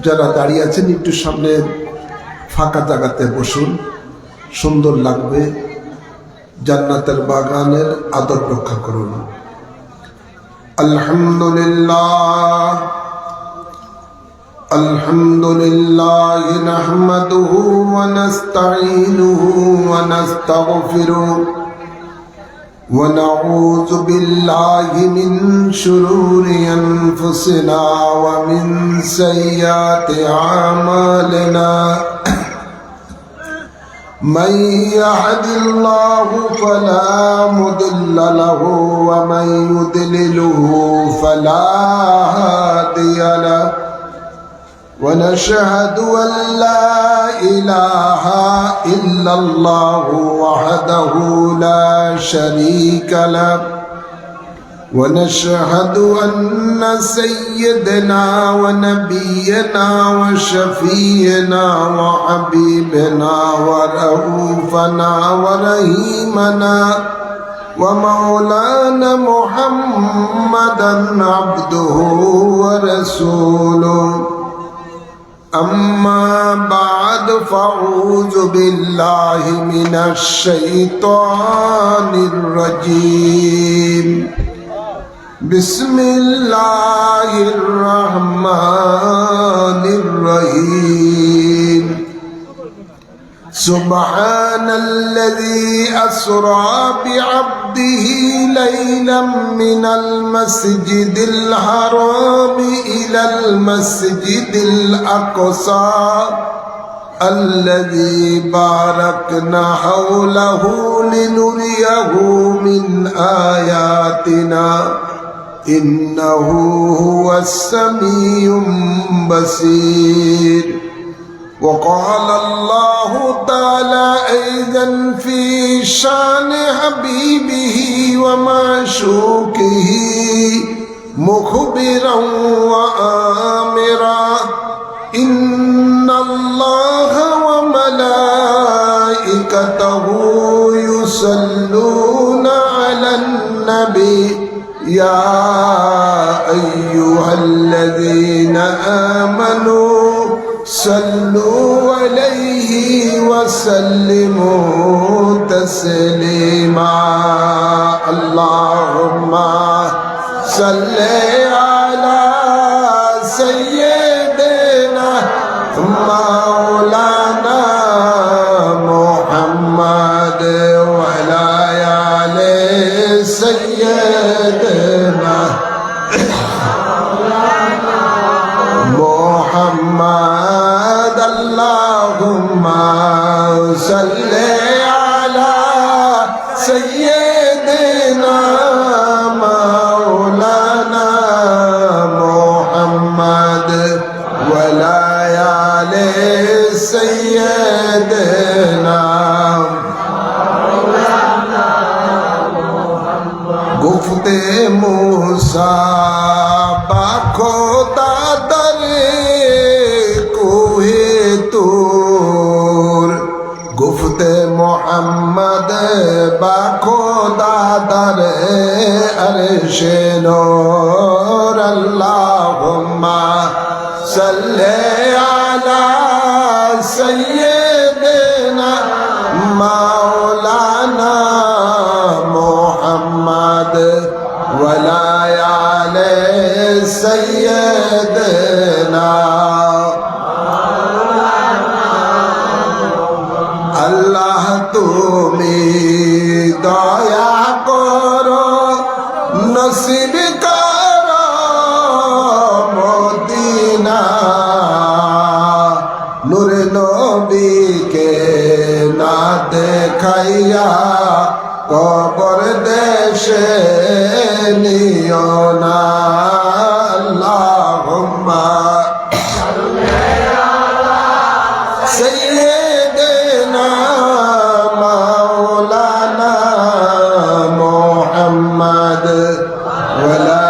যারা দাঁড়িয়ে আছেন একটু সামনে ফাঁকা জায়গাতে বসুন, সুন্দর লাগবে। জান্নাতের বাগানের আদব রক্ষা করুন। আলহামদুলিল্লাহ আলহামদুলিল্লাহ নাহমাদুহু ওয়া নাস্তাঈনুহু ওয়া নাস্তাগফিরুহু ونعوذ بالله من شرور أنفسنا ومن سيئات أعمالنا من يهد الله فلا مضل له ومن يضلله فلا هادي له ونشهد أن لا إله إلا الله وحده لا شريك له ونشهد أن سيدنا ونبينا وشفينا وحبيبنا ورؤوفنا ورحيمنا ومولانا محمدا عبده ورسوله أما بعد فأعوذ بالله من الشيطان الرجيم بسم الله الرحمن الرحيم سبحان الذي أسرى بعبده ليلا من المسجد الحرام إلى المسجد الأقصى الذي باركنا حوله لنريه من آياتنا إنه هو السميع البصير وقال الله تعالى أيضا في شان حبيبه ومعشوقه مخبرا وآمرا إن الله وملائكته يصلون على النبي يا أيها الذين آمنوا صلوا عليه وسلموا تسليما اللهم صل على سيدنا مولانا محمد وعلى آل سيدنا محمد اللهم صل على سيدنا مولانا محمد وعلى آل سيدنا গুফতে মুসা বাখো দাদরে কোহে তোর গুফতে মোহাম্মদ বাখো দাদরে আরশে নূর আল্লাহুম্মা সাল্লি আলা সাইয়্যিদিনা মাওলানা মুহাম্মদ ওয়ালা আলি সাইয়্যিদিনা আল্লাহ তুমি দয়া করো নসিব করো মদিনা নূরে নবীকে না দেখাইয়া কবর দেশে নিও না আল্লাহুম্মা সাইয়্যিদিনা মাওলানা মুহাম্মদ ওয়ালা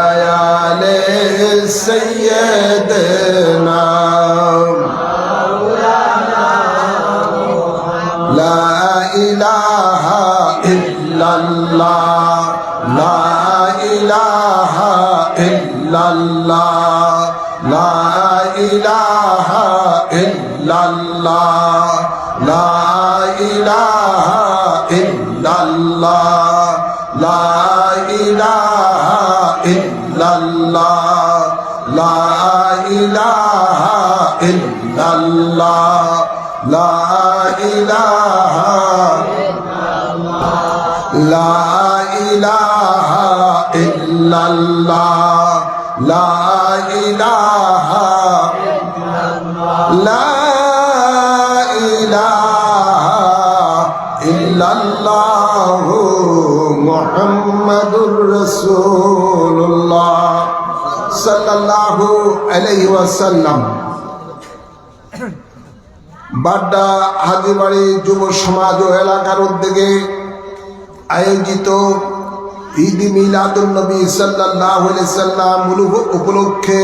আলি সাইয়্যিদিনা লা ইলাহা ইল্লাল্লাহ লা ইলাহা ইল্লাল্লাহ লা ইলাহা ইল্লাল্লাহ লা ইলাহা ইল্লাল্লাহ লা ইলাহা ইল্লাল্লাহ লা ইলাহা ইল্লাল্লাহ লা ইলাহা লা ইলাহা ইল্লাল্লাহ লা ইলাহা লা ইলাহা ইল্লাল্লাহ মুহাম্মাদুর রাসূলুল্লাহ সাল্লাল্লাহু আলাইহি ওয়াসাল্লাম। বাড্ডা হাজীবাড়ি যুব সমাজ ও এলাকার উদ্যোগে আয়োজিত ঈদ মিলাদুন নবী সাল্লাল্লাহু আলাইহি সাল্লাম উপলক্ষে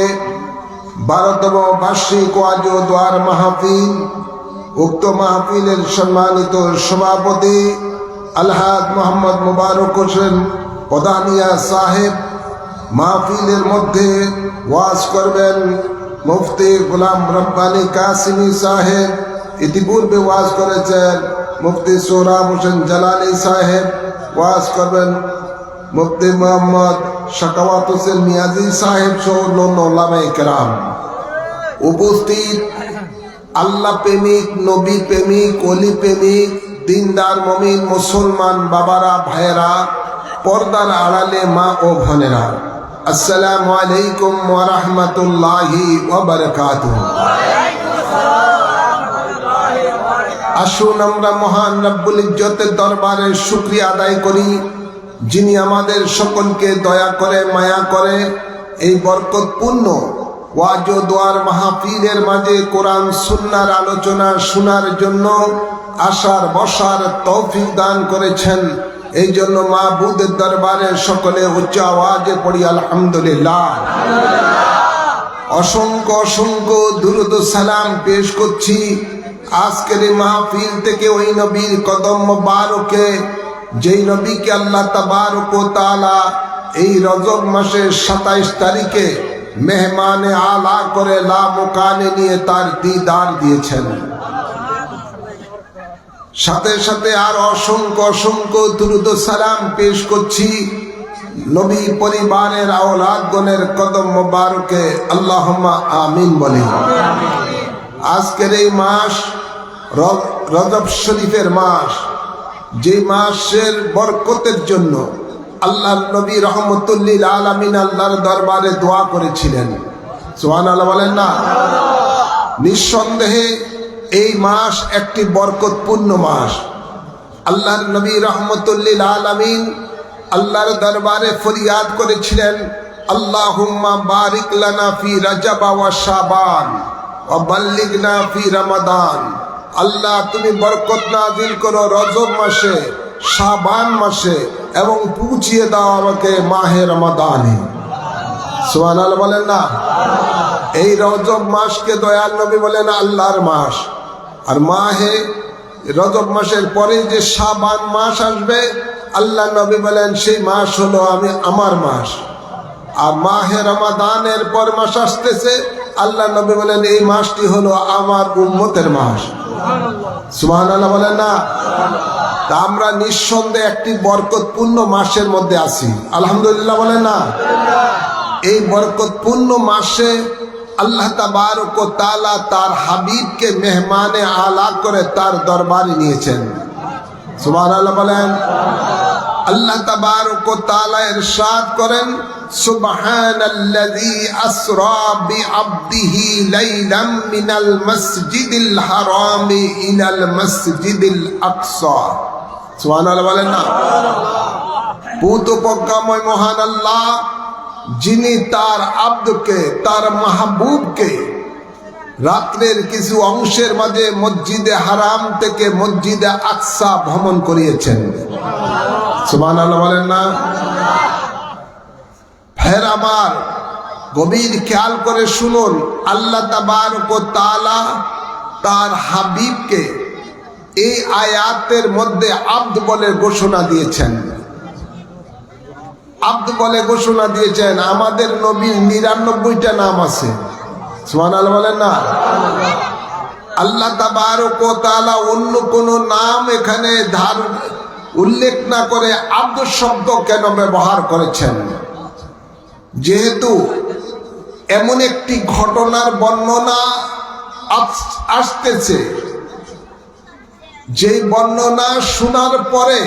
12তম বার্ষিক ওয়াজ ও দোয়ার মাহফিল। উক্ত মাহফিলের সম্মানিত সভাপতি আলহাজ মোহাম্মদ মোবারক হোসেন পদানিয়া সাহেব। মাহফিলের মধ্যে ওয়াজ করবেন মুফতি গোলাম রব্বানী কাসিমি সাহেব। ইতিপূর্বে ওয়াজ করেছেন মুফতি সোহরাব হোসেন জালালি সাহেব। ওয়াজ করবেন মুফতি মোহাম্মদ শাকাওয়াত হোসেন মিয়াজি সাহেব সহ অন্যান্য ওলামায়ে কেরাম। উপস্থিত আল্লাহ প্রেমিক, নবী প্রেমিক, অলি প্রেমিক, দিনদার মুমিন মুসলমান বাবারা, ভাইয়েরা, পর্দার আড়ালে মা ও বোনেরা, আসসালামু আলাইকুম ওয়া রাহমাতুল্লাহি ওয়া বারাকাতুহু। আসুন আমরা মহান রব্বুল ইজ্জতের দরবারে শুকরিয়া আদায় করি, যিনি আমাদের সকলকে দয়া করে, মায়া করে এই বরকতপূর্ণ ওয়াজ ও দোয়ার মাহফিলের মাঝে কোরআন সুন্নাহর আলোচনা শোনার জন্য আসার বসার তৌফিক দান করেছেন। এই জন্য মাবুদের দরবারে সকলে উচ্চ আওয়াজে পড়ি আলহামদুলিল্লাহ। অসংখ্য অসংখ্য দুরূদ ও সালাম পেশ করছি আজকের এই মাহফিল থেকে ওই নবীর কদম মোবারকে, যেই নবীকে আল্লাহ তাবারক ওয়া তাআলা এই রজব মাসের 27 তারিখে মেহমানে আলা করে লা মুকানে নিয়ে তার দিদার দিয়েছেন। সাথে সাথে আর অসংখ্য অসংখ্য দুরূদ ও সালাম পেশ করছি নবী পরিবারের আওলাদগণের কদম মোবারকে, আল্লাহুম্মা আমিন বলি। আজকের এই মাস রজব শরীফের মাস, যে মাসের বরকতের জন্য আল্লাহর নবী রহমতুল লিল আলামিন আল্লাহর দরবারে দোয়া করেছিলেন। সুবহানাল্লাহ বলেন না? নিঃসন্দেহে এই মাস একটি বরকতপূর্ণ মাস। আল্লাহর নবী রহমতুল লিল আলামিন আল্লাহর দরবারে ফরিয়াদ করেছিলেন, আল্লাহুম্মা বারিক লানা ফি রজব ওয়া শাবান ওয়া বাল্লিগনা ফি রমাদান। আল্লাহ তুমি বরকত নাযিল করো রজব মাসে, শাবান মাসে, এবং পৌঁছিয়ে দাও আমাকে মাহে রমাদানে। সুবহানাল্লাহ বলেন না? এই রজব মাসকে দয়াল নবী বলেন আল্লাহর মাস। আর মাহে রজব মাসের পরে যে শাবান মাস আসবে, আল্লাহ নবী বলেন সেই মাস হলো আমার মাস। আর মাহে রমাদানের পর মাস আসতেছে, আল্লাহ নবী বলেন এই মাসটি হলো আমার উম্মতের মাস। সুবহানাল্লাহ বলেন না? তা আমরা নিঃসন্দেহে একটি বরকতপূর্ণ মাসের মধ্যে আছি, আলহামদুলিল্লাহ বলেন না? এই বরকতপূর্ণ মাসে আল্লাহ তাবারক ওয়া তাআলা তার হাবিবকে মেহমানে আলা করে তার দরবারে নিয়েছেন। সুবহানাল্লাহ বলেন। আল্লাহ তাবারক ওয়া তাআলা ইরশাদ করেন, সুবহানাল্লাযী আসরা বিআবদিহি লাইলাম মিনাল মাসজিদিল হারামি ইলাল মাসজিদিল আকসা। সুবহানাল্লাহ বলেন না? পুত প্রজ্ঞাময় মহান আল্লাহ, যিনি তার আব্দকে, তার মাহবুবকে রাত্রের কিছু অংশের মাঝে মসজিদে হারাম থেকে মসজিদে আকসা ভ্রমণ করিয়েছেন। সুবহানাল্লাহ বলেন না? ফের আমার গভীর খেয়াল করে শুনুন, আল্লাহ তাবারক ওয়া তাআলা তার হাবিবকে এই আয়াতের মধ্যে আব্দ বলে ঘোষণা দিয়েছেন। আব্দ বলে ঘোষণা দিয়েছেন আমাদের নবীর ৯৯টা নাম আছে। সুবহানাল্লাহ বলেন না। আল্লাহ তাবারক ওয়া তাআলা অন্য কোন নাম এখানে উল্লেখ না করে আব্দ শব্দ কেন ব্যবহার করেছেন? যেহেতু এমন একটি ঘটনার বর্ণনা আসতেছে, যে বর্ণনা শোনার পরে,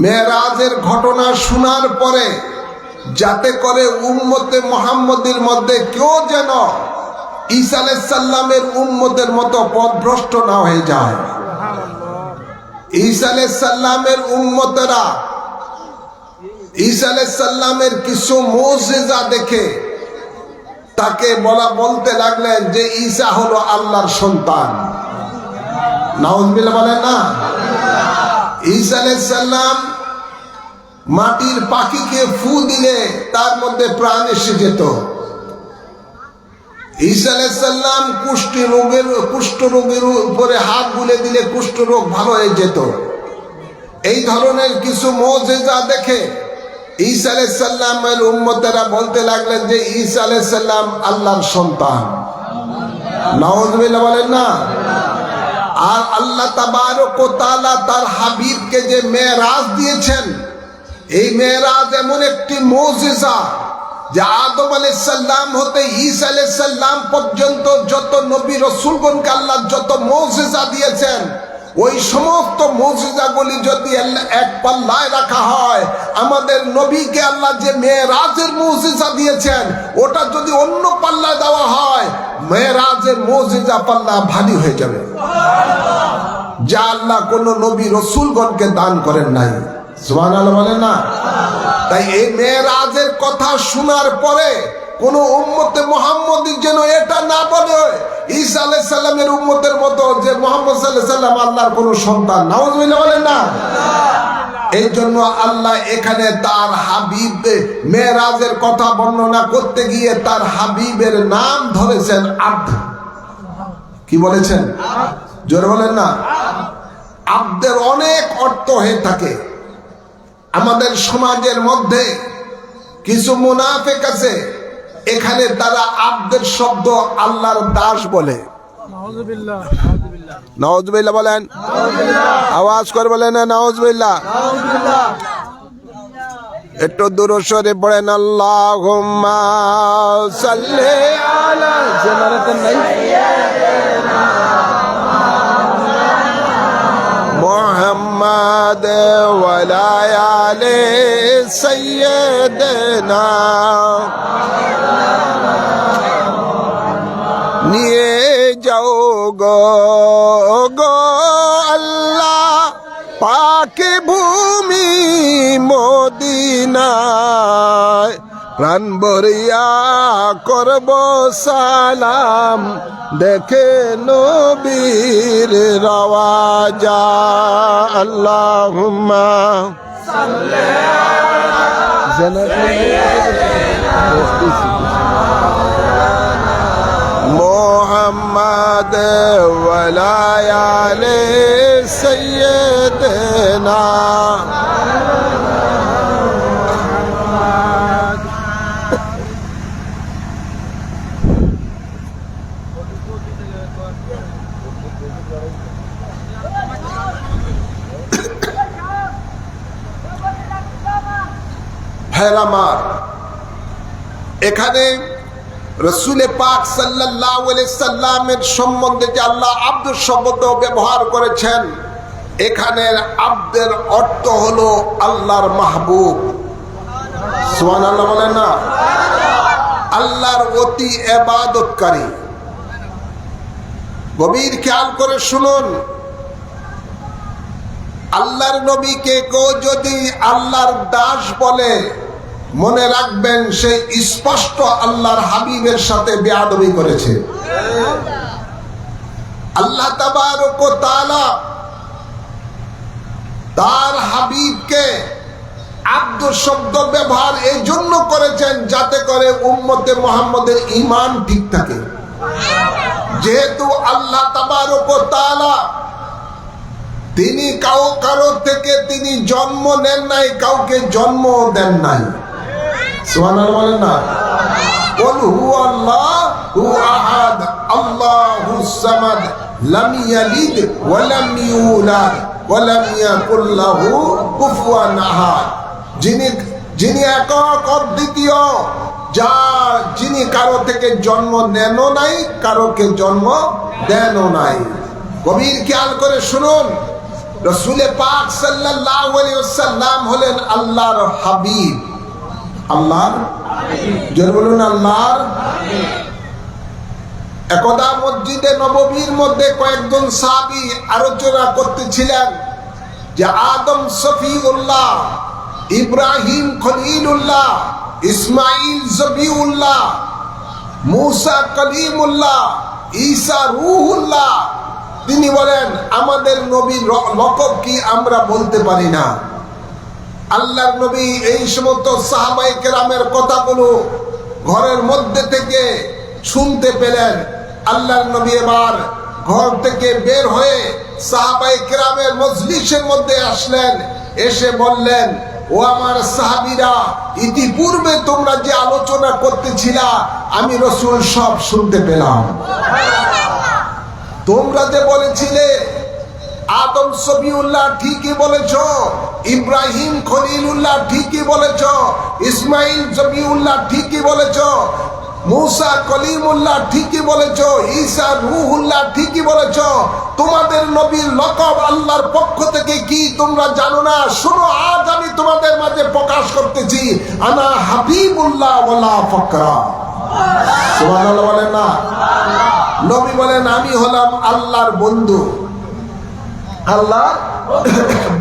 মেরাজের ঘটনা শোনার পরে, যাতে করে উম্মতে মুহাম্মদের মধ্যে কেউ যেন ঈসা আলাইহিস সালামের উম্মতের মতো পথভ্রষ্ট না হয়ে যায়। ঈসা আলাইহিস সালামের উম্মতেরা ঈসা আলাইহিস সালামের কিছু মুজিজা দেখে তাকে বলতে লাগলেন যে ঈসা হলো আল্লাহর সন্তান। নাউজুবিল্লাহ বলেন না। ঈসা আলাইহিস সালাম মাটির পাখিকে ফু দিলে তার মধ্যে প্রাণ এসে যেত। ঈসা আলাইহিস সালাম কুষ্ঠ রোগের উপরে হাত বুলে দিলে কুষ্ঠ রোগ ভালো হয়ে যেত। এই ধরনের কিছু মুজিজা দেখে ঈসা আলাইহিস সালামের উম্মতেরা বলতে লাগলেন যে ঈসা আলাইহিস সালাম আল্লাহর সন্তান। নাউজুবিল্লাহ বলেন না। আর আল্লাহ তাবারক ওয়া তাআলা তার হাবিবকে যে মেরাজ দিয়েছেন, এই মেরাজ এমন একটি মুজিজা যে আদম আলাইহিস সালাম হতে ঈসা আলাইহিস সালাম পর্যন্ত যত নবী রাসূলগণকে আল্লাহ যত মুজিজা দিয়েছেন, ওই সমস্ত মুজিজাগুলি যদি এক পাল্লায় রাখা হয়, আমাদের নবীকে আল্লাহ যে মেরাজের মুজিজা দিয়েছেন ওটা যদি অন্য পাল্লায় দেওয়া হয়, মেরাজের মুজিজা পাল্লা ভারী হয়ে যাবে, যা আল্লাহ কোন নবী রাসূলগণকে দান করেন নাই। সুবহানাল্লাহ বলেন না। তাই এই মেরাজের কথা শোনার পরে কোন উম্মতে মুহাম্মদী যেন এটা না বলে ঈসা আলাইহিস সালামের উম্মতের মতো যে মুহাম্মদ সাল্লাল্লাহু আলাইহি সাল্লাম আল্লাহর কোন সন্তান। নাউজুবিল্লাহ বলেন না। এই জন্য আল্লাহ এখানে তার হাবিব মেরাজের কথা বর্ণনা করতে গিয়ে তার হাবিবের নাম ধরেছেন আব্দ। কি বলেছেন? জোরে বলেন না। আব্দের অনেক অর্থ হয়ে থাকে। আমাদের সমাজের মধ্যে কিছু মুনাফিক আছে, এখানে তারা আব্দের শব্দ আল্লাহর দাস বলে। নাউজুবিল্লাহ বলেন। আওয়াজ করে বলেন না নাউজুবিল্লাহ। একটু দূরে সরে পড়েন আল্লাহুম্মা সাল্লি আলা সাইয়্যিদিনা মুহাম্মাদ ওয়া আলি সাইয়্যিদিনা। নিয়ে যাও গো আল্লাহ পাকে ভূমি মদিনায়, প্রাণ ভরিয়া করব সালাম দেখে নবীর রওজা। আল্লাহুম্মা সাল্লি আলা মুহাম্মাদ ওয়া আলি সাইয়্যিদিনা। হেরামার এখানে রাসূল পাক সাল্লাল্লাহু আলাইহি সাল্লামের সম্বন্ধে যে আল্লাহ আব্দ শব্দ ব্যবহার করেছেন, এখানের আব্দের অর্থ হলো আল্লাহর মাহবুব। সুবহানাল্লাহ বলেন না। আল্লাহর অতি ইবাদতকারী। গভীর খেয়াল করে শুনুন, আল্লাহর নবীকে কেউ যদি আল্লাহর দাস বলে, মনে রাখবেন সে স্পষ্ট আল্লাহর হাবিবের সাথে বেয়াদবি করেছে। আল্লাহ তাবারক ওয়া তাআলা তার হাবিবকে আব্দ শব্দ ব্যবহার এই জন্য করেছেন যাতে করে উম্মতে মুহাম্মদের ঈমান ঠিক থাকে। যেহেতু আল্লাহ তাবারক ওয়া তাআলা তিনি কারো থেকে তিনি জন্ম নেন নাই, কাউকে জন্ম দেন নাই। সুবহানাল্লাহ বলেন না? কুল হুয়াল্লাহু আহাদ আল্লাহুস সামাদ লাম ইয়ালিদ ওয়া লাম ইউলাদ ওয়া লাম ইয়াকুল লাহু কুফুয়ান আহাদ। যিনি একক অদ্বিতীয়, যিনি কারো থেকে জন্ম নেনও নাই, কারোকে জন্ম দেনও নাই। গভীর খেয়াল করে শুনুন, রাসূল পাক সাল্লাল্লাহু আলাইহি ওয়াসাল্লাম হলেন আল্লাহর হাবিব। আল্লাহর জোরে বলুন আল্লাহর। একদা মসজিদে নববীর মধ্যে কয়েকজন সাহাবী আলোচনা করতেছিলেন যে আদম সফিউল্লাহ, ইব্রাহিম খলিলুল্লাহ, ইসমাইল জবিউল্লাহ, মুসা কলিমুল্লাহ, ঈসা রূহুল্লাহ। তিনি বলেন আমাদের নবীর লকব কি আমরা বলতে পারি না। আল্লাহর নবী এই সমস্ত সাহাবায়ে কেরামের কথাগুলো ঘরের মধ্যে থেকে শুনতে পেলেন। আল্লাহর নবী এবার ঘর থেকে বের হয়ে সাহাবায়ে কেরামের মজলিসের মধ্যে আসলেন। এসে বললেন, ও আমার সাহাবীরা, ইতিপূর্বে তোমরা যে আলোচনা করতেছিলা আমি রাসূল সব শুনতে পেলাম। তোমরা যে বলেছিলে আদম সফিউল্লাহ ঠিকই বলেছ, ইব্রাহিম খলিলুল্লাহ ঠিকই বলেছ, ইসমাইল জবিউল্লাহ ঠিকই বলেছ, মুসা কলিমুল্লাহ ঠিকই বলেছ, ঈসা রূহুল্লাহ ঠিকই বলেছ। তোমাদের নবীর লকব আল্লাহর পক্ষ থেকে কি তোমরা জানো না? শোনো, আজ আমি তোমাদের মাঝে প্রকাশ করতেছি, আনা হাবিবুল্লাহ ওয়ালা ফাকরা। সুবহানাল্লাহ বলেন না? নবী বলেন আমি হলাম আল্লাহর বন্ধু। আল্লাহর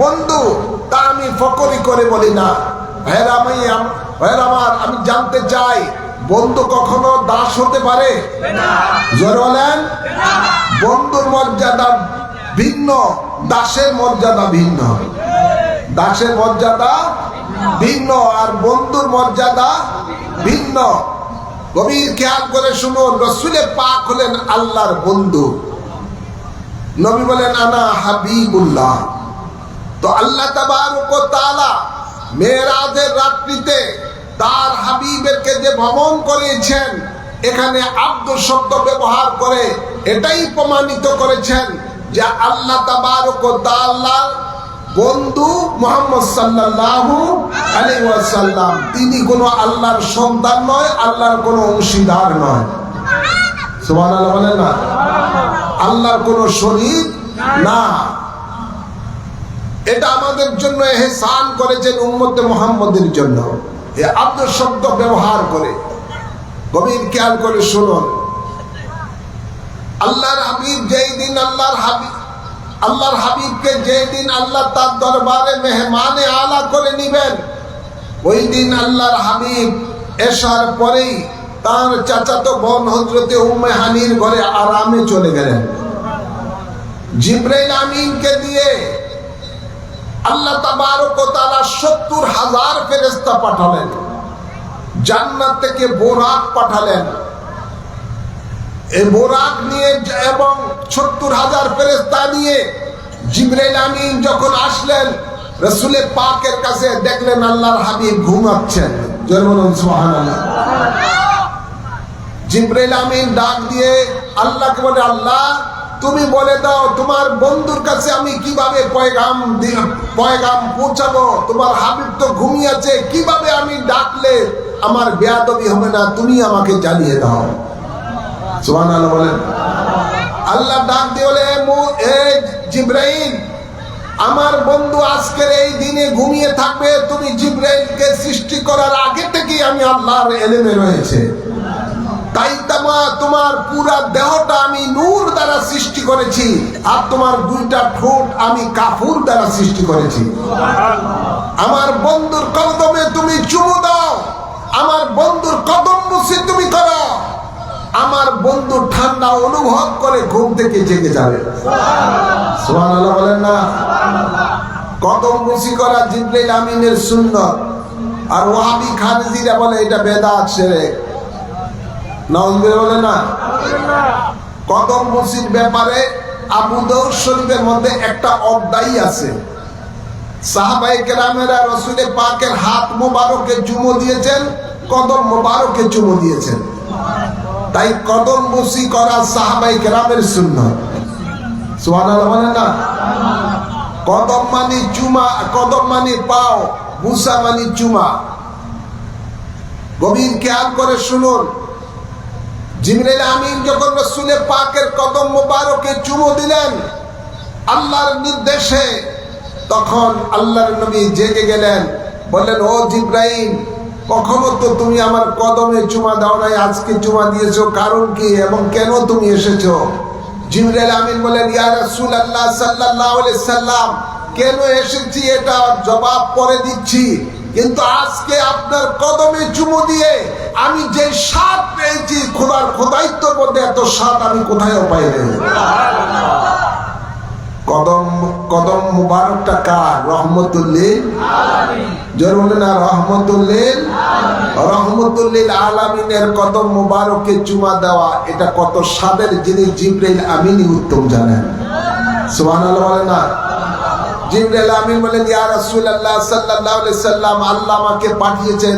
বন্ধু, তা আমি ফকরি করে বলি না। ভাইরা আমার, আমি জানতে চাই, বন্ধু কখনো দাস হতে পারে? জোরে বলেন। বন্ধুর মর্যাদা ভিন্ন, দাসের মর্যাদা ভিন্ন। দাসের মর্যাদা ভিন্ন আর বন্ধুর মর্যাদা ভিন্ন। গভীর খেয়াল করে শুনুন, রাসূল পাক হলেন আল্লাহর বন্ধু। নবী বলেন আনা হাবিবুল্লাহ। তো আল্লাহ তাবারক ওয়া তাআলা মেরাজের রাত্রিতে তার হাবিবেরকে যে ভ্রমণ করিয়েছেন, এখানে আব্দ শব্দ ব্যবহার করে এটাই প্রমাণিত করেছেন যে আল্লাহ তাবারক ওয়া তাআলার বন্ধু মুহাম্মদ সাল্লাল্লাহু আলাইহি ওয়াসাল্লাম। তিনি কোনো আল্লাহর সন্তান নয়, আল্লাহর কোনো অংশীদার নয়। সুবহানাল্লাহ বলেন না? আল্লাহর কোনো শরীক না। এটা আমাদের জন্য ইহসান করেছেন উম্মতে মুহাম্মদের জন্য, এই আব্দ শব্দ ব্যবহার করে। গভীর খেয়াল করে শুনুন, আল্লাহর হাবিব যেই দিন আল্লাহর হাবিবকে যেই দিন আল্লাহ তার দরবারে মেহমানে আলা করে নিবেন, ওই দিন আল্লাহর হাবিব এশার পরেই তার চাচাতো বোন হযরতে উম্মে হানির ঘরে আরামে চলে গেলেন। জিবরাইল আমিনকে দিয়ে আল্লাহ তাবারক ওয়া তাআলা ৭০,০০০ ফেরেশতা পাঠালেন, জান্নাত থেকে বোরাক পাঠালেন। এই বোরাক নিয়ে এবং ৭০,০০০ ফেরেশতা নিয়ে জিবরাইল আমিন যখন আসলেন রাসূল পাকের কাছে, দেখলেন আল্লাহর হাবিব ঘুমাচ্ছেন। জোরে বলুন সুবহানাল্লাহ। জিবরাইল আমিন ডাক দিয়ে আল্লাহকে বলে, আল্লাহ তুমি বলে দাও তোমার বন্ধুর কাছে আমি কিভাবে পয়গাম পৌঁছাবো? তোমার হাবিব তো ঘুমিয়ে আছে, কিভাবে আমি ডাকলে আমার বেয়াদবি হবে না? তুমি আমাকে জানিয়ে দাও। সুবহানাল্লাহ বলেন। আল্লাহ ডাক দিয়ে বলে, জিবরাইল, আমার বন্ধু আজকের এই দিনে ঘুমিয়ে থাকবে। তুমি জিবরাইলকে সৃষ্টি করার আগে থেকেই আমি আল্লাহর ইলমে রয়েছে, তাই তোমার পুরা দেহটা আমি নূর দ্বারা সৃষ্টি করেছি, আর তোমার দুইটা ঠোঁট আমি কাফুর দ্বারা সৃষ্টি করেছি। আমার বন্ধুর কদমে তুমি চুমু দাও, আমার বন্ধুর কদম মুসি তুমি করো, আমার বন্ধু ঠান্ডা অনুভব করে ঘুম থেকে জেগে যাবে। সুবহানাল্লাহ বলেন না? কদম মুসি করা জিবরাইল আমিনের সুন্নাত, আর ওয়াহাবি খারিজিরা বলে এটা বেদাত শিরক। নাউজুবিল্লাহ বলে না? কদম মুসির ব্যাপারে আবু দাউদ শরীফের মধ্যে একটা অধ্যায় আছে, সাহাবায়ে কেরামেরা রাসূল পাকের হাত মোবারকে চুমো দিয়েছেন, কদম মোবারকে চুমো দিয়েছেন। তাই কদম বুসি করা সাহাবায়ে কেরামের সুন্নাত। সুবহানাল্লাহ বলেন না? কদম মানে চুমা, কদম মানে পাও, বুসা মানে চুমা। গভীর খেয়াল করে শুনুন, জিবরাইল আমিন যখন রাসূল পাকের কদম মোবারকে চুমো দিলেন আল্লাহর নির্দেশে, তখন আল্লাহর নবী জেগে গেলেন, বললেন, ও জিবরাইল, কখনো তো তুমি আমার কদমে চুমা দাও নাই, আজকে চুমা দিয়েছো, কারণ কি এবং কেন তুমি এসেছো? জিবরাইল আমিন বলেন, ইয়া রাসূলুল্লাহ সাল্লাল্লাহু আলাইহি সাল্লাম, কেন এসেছি এটা জবাব পরে দিচ্ছি, কিন্তু আজকে আপনার কদমে চুমো দিয়ে আমি যে স্বাদ পেয়েছি, খোদার খোদাইত্বের মধ্যে এত স্বাদ আমি কোথায়ও পাই নাই। কদম, কদম মুবারকটা কার? রহমতুল লিল আলামিন। জোরে বলেন না, রহমতুল লিল আলামিন। রহমতুল লিল আলামিনের কদম মুবারকে চুমা দেওয়া এটা কত স্বাদের জিনিস, জিবরাইল আমিনই উত্তম জানেন। সুবহানাল্লাহ বলেন না? জিবরাইল আমিন বলেন, ইয়া রাসূলুল্লাহ সাল্লাল্লাহু আলাইহি সাল্লাম, আল্লাহ আমাকে পাঠিয়েছেন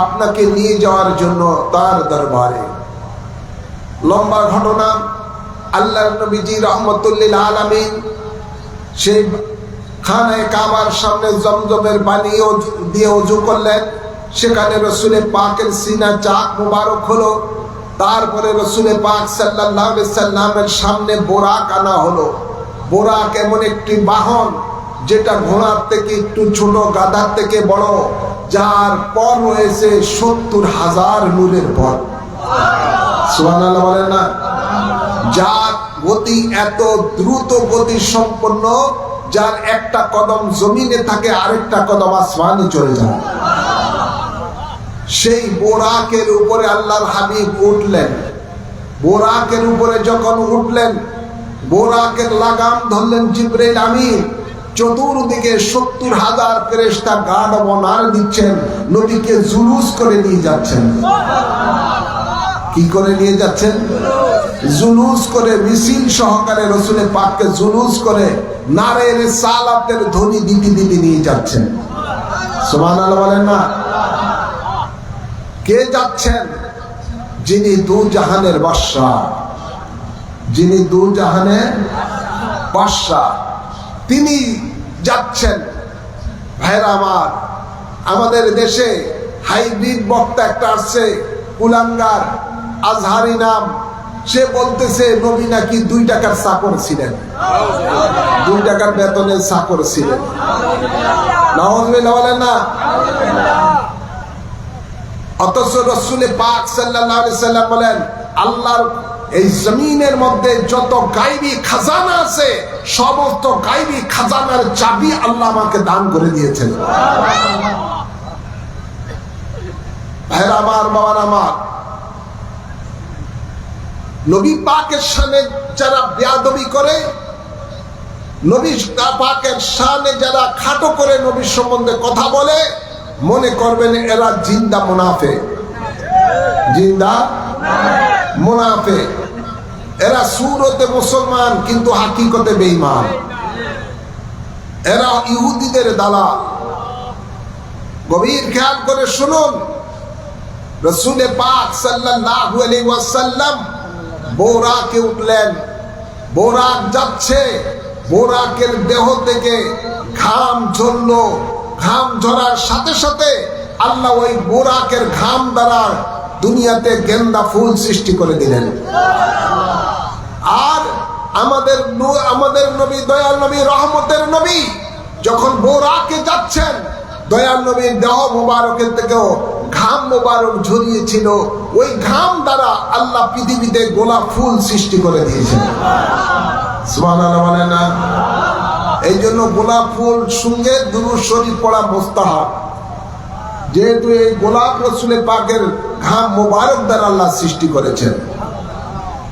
আপনাকে নিয়ে যাওয়ার জন্য তার দরবারে। লম্বা ঘটনা। আল্লাহর নবীজি রহমতুল লিল আলামিন সেই খানায়ে কাবার সামনে জমজমের পানি দিয়ে ওযু করলেন। সেখানে রাসূল পাকের সিনা চাক মুবারক হলো। তারপরে রাসূল পাক সাল্লাল্লাহু আলাইহি সাল্লামের সামনে বোরাক আনা হলো। বোরাক এমন একটি বাহন যেটা ঘোড়ার থেকে একটু ছোট, গাধার থেকে বড়, যার পর রয়েছে ৭০,০০০ নূরের পর। সুবহানাল্লাহ বলেন না? যার গতি এত দ্রুত গতি সম্পন্ন, যার একটা কদম জমিনে থাকে আরেকটা কদম আসমানে চলে যায়। সেই বোরাকের উপরে আল্লাহর হাবিব উঠলেন। বোরাকের উপরে যখন উঠলেন, বোরাকের লাগাম ধরলেন জিবরাইল আমিন। চতুর্দিকে ৭০,০০০ ফেরেশতা গার্ড অবনার দিচ্ছেন, নবীকে জুলুস করে নিয়ে যাচ্ছেন। কি করে নিয়ে যাচ্ছেন? জুলুস করে, মিছিল সহকারে রাসূল পাককে জুলুস করে নারে রিসালাতের ধ্বনি দিতে দিতে নিয়ে যাচ্ছেন। সুবহানাল্লাহ বলেন না? কে যাচ্ছেন? যিনি দু জাহানের বাদশা, যিনি দু জাহানের বাদশা, তিনি যাচ্ছেন। ভাইরা আমার, আমাদের দেশে হাইব্রিড বক্তা একটা আসছে, কুলাঙ্গার, আজহারি নাম। সে বলতেছে নবী নাকি ২ টাকার চাকর ছিলেন, ২ টাকার বেতনের চাকর ছিলেন। নাউযুবিল্লাহ বলেন না? অথচ রাসূল পাক সাল্লাল্লাহু আলাইহি সাল্লাম বলেন, আল্লাহর এই জমিনের মধ্যে যত গায়বী খাজানা আছে, সমস্ত গায়বী খাজানার চাবি আল্লাহ আমাকে দান করে দিয়েছেন। ভাইরা আমার, বাবার আমার, নবী পাকের শানে যারা বেয়াদবি করে, নবী পাকের শানে যারা খাটো করে নবীর সম্বন্ধে কথা বলে, মনে করবেন এরা জিন্দা মুনাফিক। জিন্দা মুনাফিক। এরা সুরতে মুসলমান কিন্তু হাকিকতে বেঈমান। এরা ইহুদিদের দালাল। গভীর খেয়াল করে শুনুন, রাসূল পাক সাল্লাল্লাহু আলাইহি ওয়াসাল্লাম বোরাকে উঠলেন। বোরাক যাচ্ছে, বোরাকের দেহ থেকে ঘাম ঝরলো। ঘাম ঝরার সাথে সাথে আল্লাহ ওই বোরাকের ঘাম দ্বারা দুনিয়াতে গেন্দা ফুল সৃষ্টি করে দিলেন। আর আমাদের নবী, দয়াল নবী, রহমতের নবী যখন বোরাকে যাচ্ছেন, দয়াল নবীর দেহ মোবারকের থেকেও ঘাম মোবারক ঝরিয়েছিল। ওই ঘাম দ্বারা আল্লাহ পৃথিবীতে গোলাপ ফুল সৃষ্টি করে দিয়েছেন। সুবহানাল্লাহ বলেন না? এই জন্য গোলাপ ফুল সঙ্গে দুরূদ শরীফ পড়া মুস্তাহাব, যেহেতু এই গোলাপ রাসূল পাকের ঘাম মোবারক দ্বারা আল্লাহ সৃষ্টি করেছেন।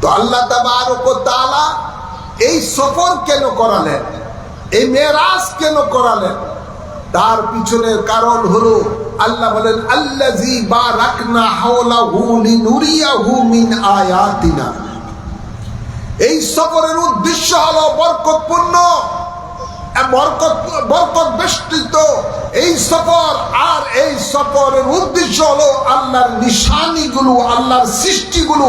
তো আল্লাহ তাবারক ওয়া তাআলা এই সফর কেন করালেন, এই মেরাজ কেন করালেন? তার পিছনের কারণ হলো আল্লাহ বলেন, আল্লাযী বারাকনা হাওলাহু লিনুরিয়াহু মিন আয়াতিনা। এই সফরের উদ্দেশ্য হলো বরকতপূর্ণ, বরকত বেষ্টিত এই সফর। আর এই সফরের উদ্দেশ্য হলো আল্লাহর নিশানিগুলো, আল্লাহর সৃষ্টিগুলো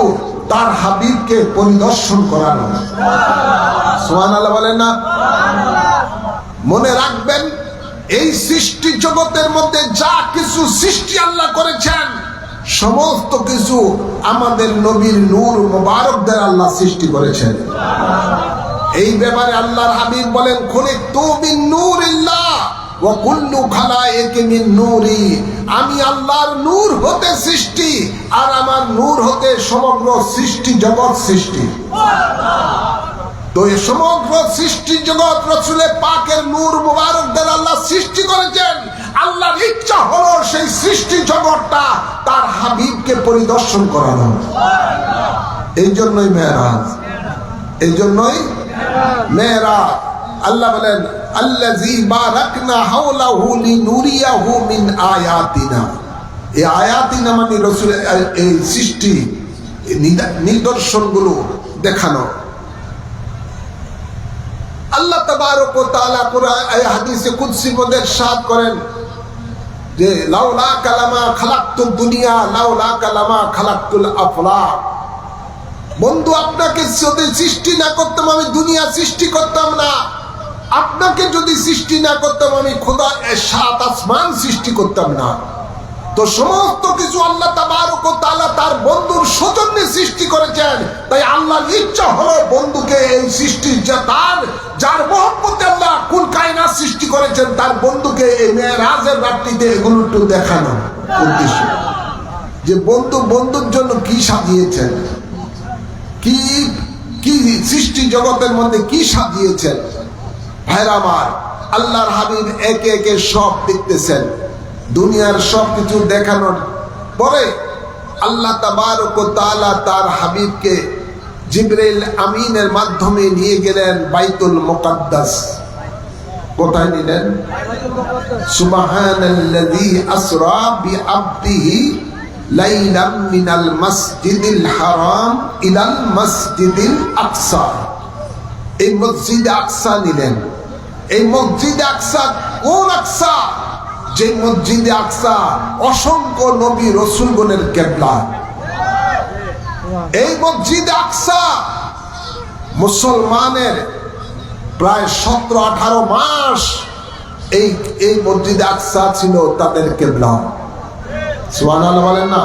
তার হাবিবকে পরিদর্শন করানো। সুবহানাল্লাহ বলেন না? মনে রাখবেন, এই সৃষ্টি জগতের মধ্যে যা কিছু সৃষ্টি আল্লাহ করেছেন সমস্ত কিছু আমাদের নবীর নূর মুবারক দ্বারা আল্লাহ সৃষ্টি করেছেন। এই ব্যাপারে আল্লাহর হাবিব বলেন, খুলিকতু মিন নূরিল্লাহ ওয়া কুল্লু খালায়েকি মিন নূরি। আমি আল্লাহর নূর হতে সৃষ্টি, আর আমার নূর হতে সমগ্র সৃষ্টি জগৎ সৃষ্টি। তো এই সমগ্র সৃষ্টি জগৎ রাসূলে পাকের নূর মুবারক দ্বারা আল্লাহ সৃষ্টি করেছেন। আল্লাহর ইচ্ছা হলো সেই সৃষ্টি জগৎটা তার হাবিবকে পরিদর্শন করানো। এই জন্যই মেরাজ, এই জন্যই মেরাজ। আল্লাহ বলেন, আল্লাযী বারাকনা হাওলাহু লিনুরিয়াহু মিন আয়াতিনা। এই আয়াতিনা মানে রাসূলের এই সৃষ্টি নিদর্শনগুলো দেখানো। আল্লাহ তাবারক ওয়া তাআলা কুরআন এই হাদিসে কুদসির মধ্যে ইরশাদ করেন যে লাউলা কালামা খালাকতুদ দুনিয়া লাউলা কালামা খালাকতুল আফলাক। বন্ধু, আপনাকে যদি সৃষ্টি না করতাম আমি দুনিয়া সৃষ্টি করতাম না। আপনাকে যদি সৃষ্টি না করতাম আমি খোদা সাত আসমান সৃষ্টি করতাম না। তো সমস্ত কিছু আল্লাহ তাবারক ওয়া তাআলা তার বন্ধুর সৌজন্যে সৃষ্টি করেছেন। তাই আল্লাহর ইচ্ছা হলো বন্ধুকে এই সৃষ্টির যার মহব্বতে আল্লাহ কুল কায়নাত সৃষ্টি করেছেন তার বন্ধুকে এই মেরাজের রাত্রিতে এগুলো একটু দেখানো উদ্দেশ্য, যে বন্ধুর জন্য কি সাজিয়েছেন, কি কি সৃষ্টি জগতের মধ্যে কি সাজিয়েছেন। ভাইরা আমার, আল্লাহর হাবিব একে একে সব দেখতেছেন। দুনিয়ার সব কিছু দেখানোর পরে আল্লাহ তাবারক ওয়া তাআলা তার হাবিবকে জিবরাইল আমিনের মাধ্যমে নিয়ে গেলেন বাইতুল মুকাদ্দাস। কোথায় নিলেন? সুবহানাল্লাযী আসরা বিআবদিহি লাইলাম মিনাল মাসজিদিল হারাম ইলাল মাসজিদিল আকসা। এই মসজিদে আকসা নিলেন। এই মসজিদে আকসা কোন আকসা? যে মসজিদে আকসা অসংখ্য নবী রাসূলগণের কিবলা। এই মসজিদে আকসা মুসলমানের প্রায় 17-18 মাস এই মসজিদে আকসা ছিল তাদের কিবলা। সুবহানাল্লাহ বলেন না?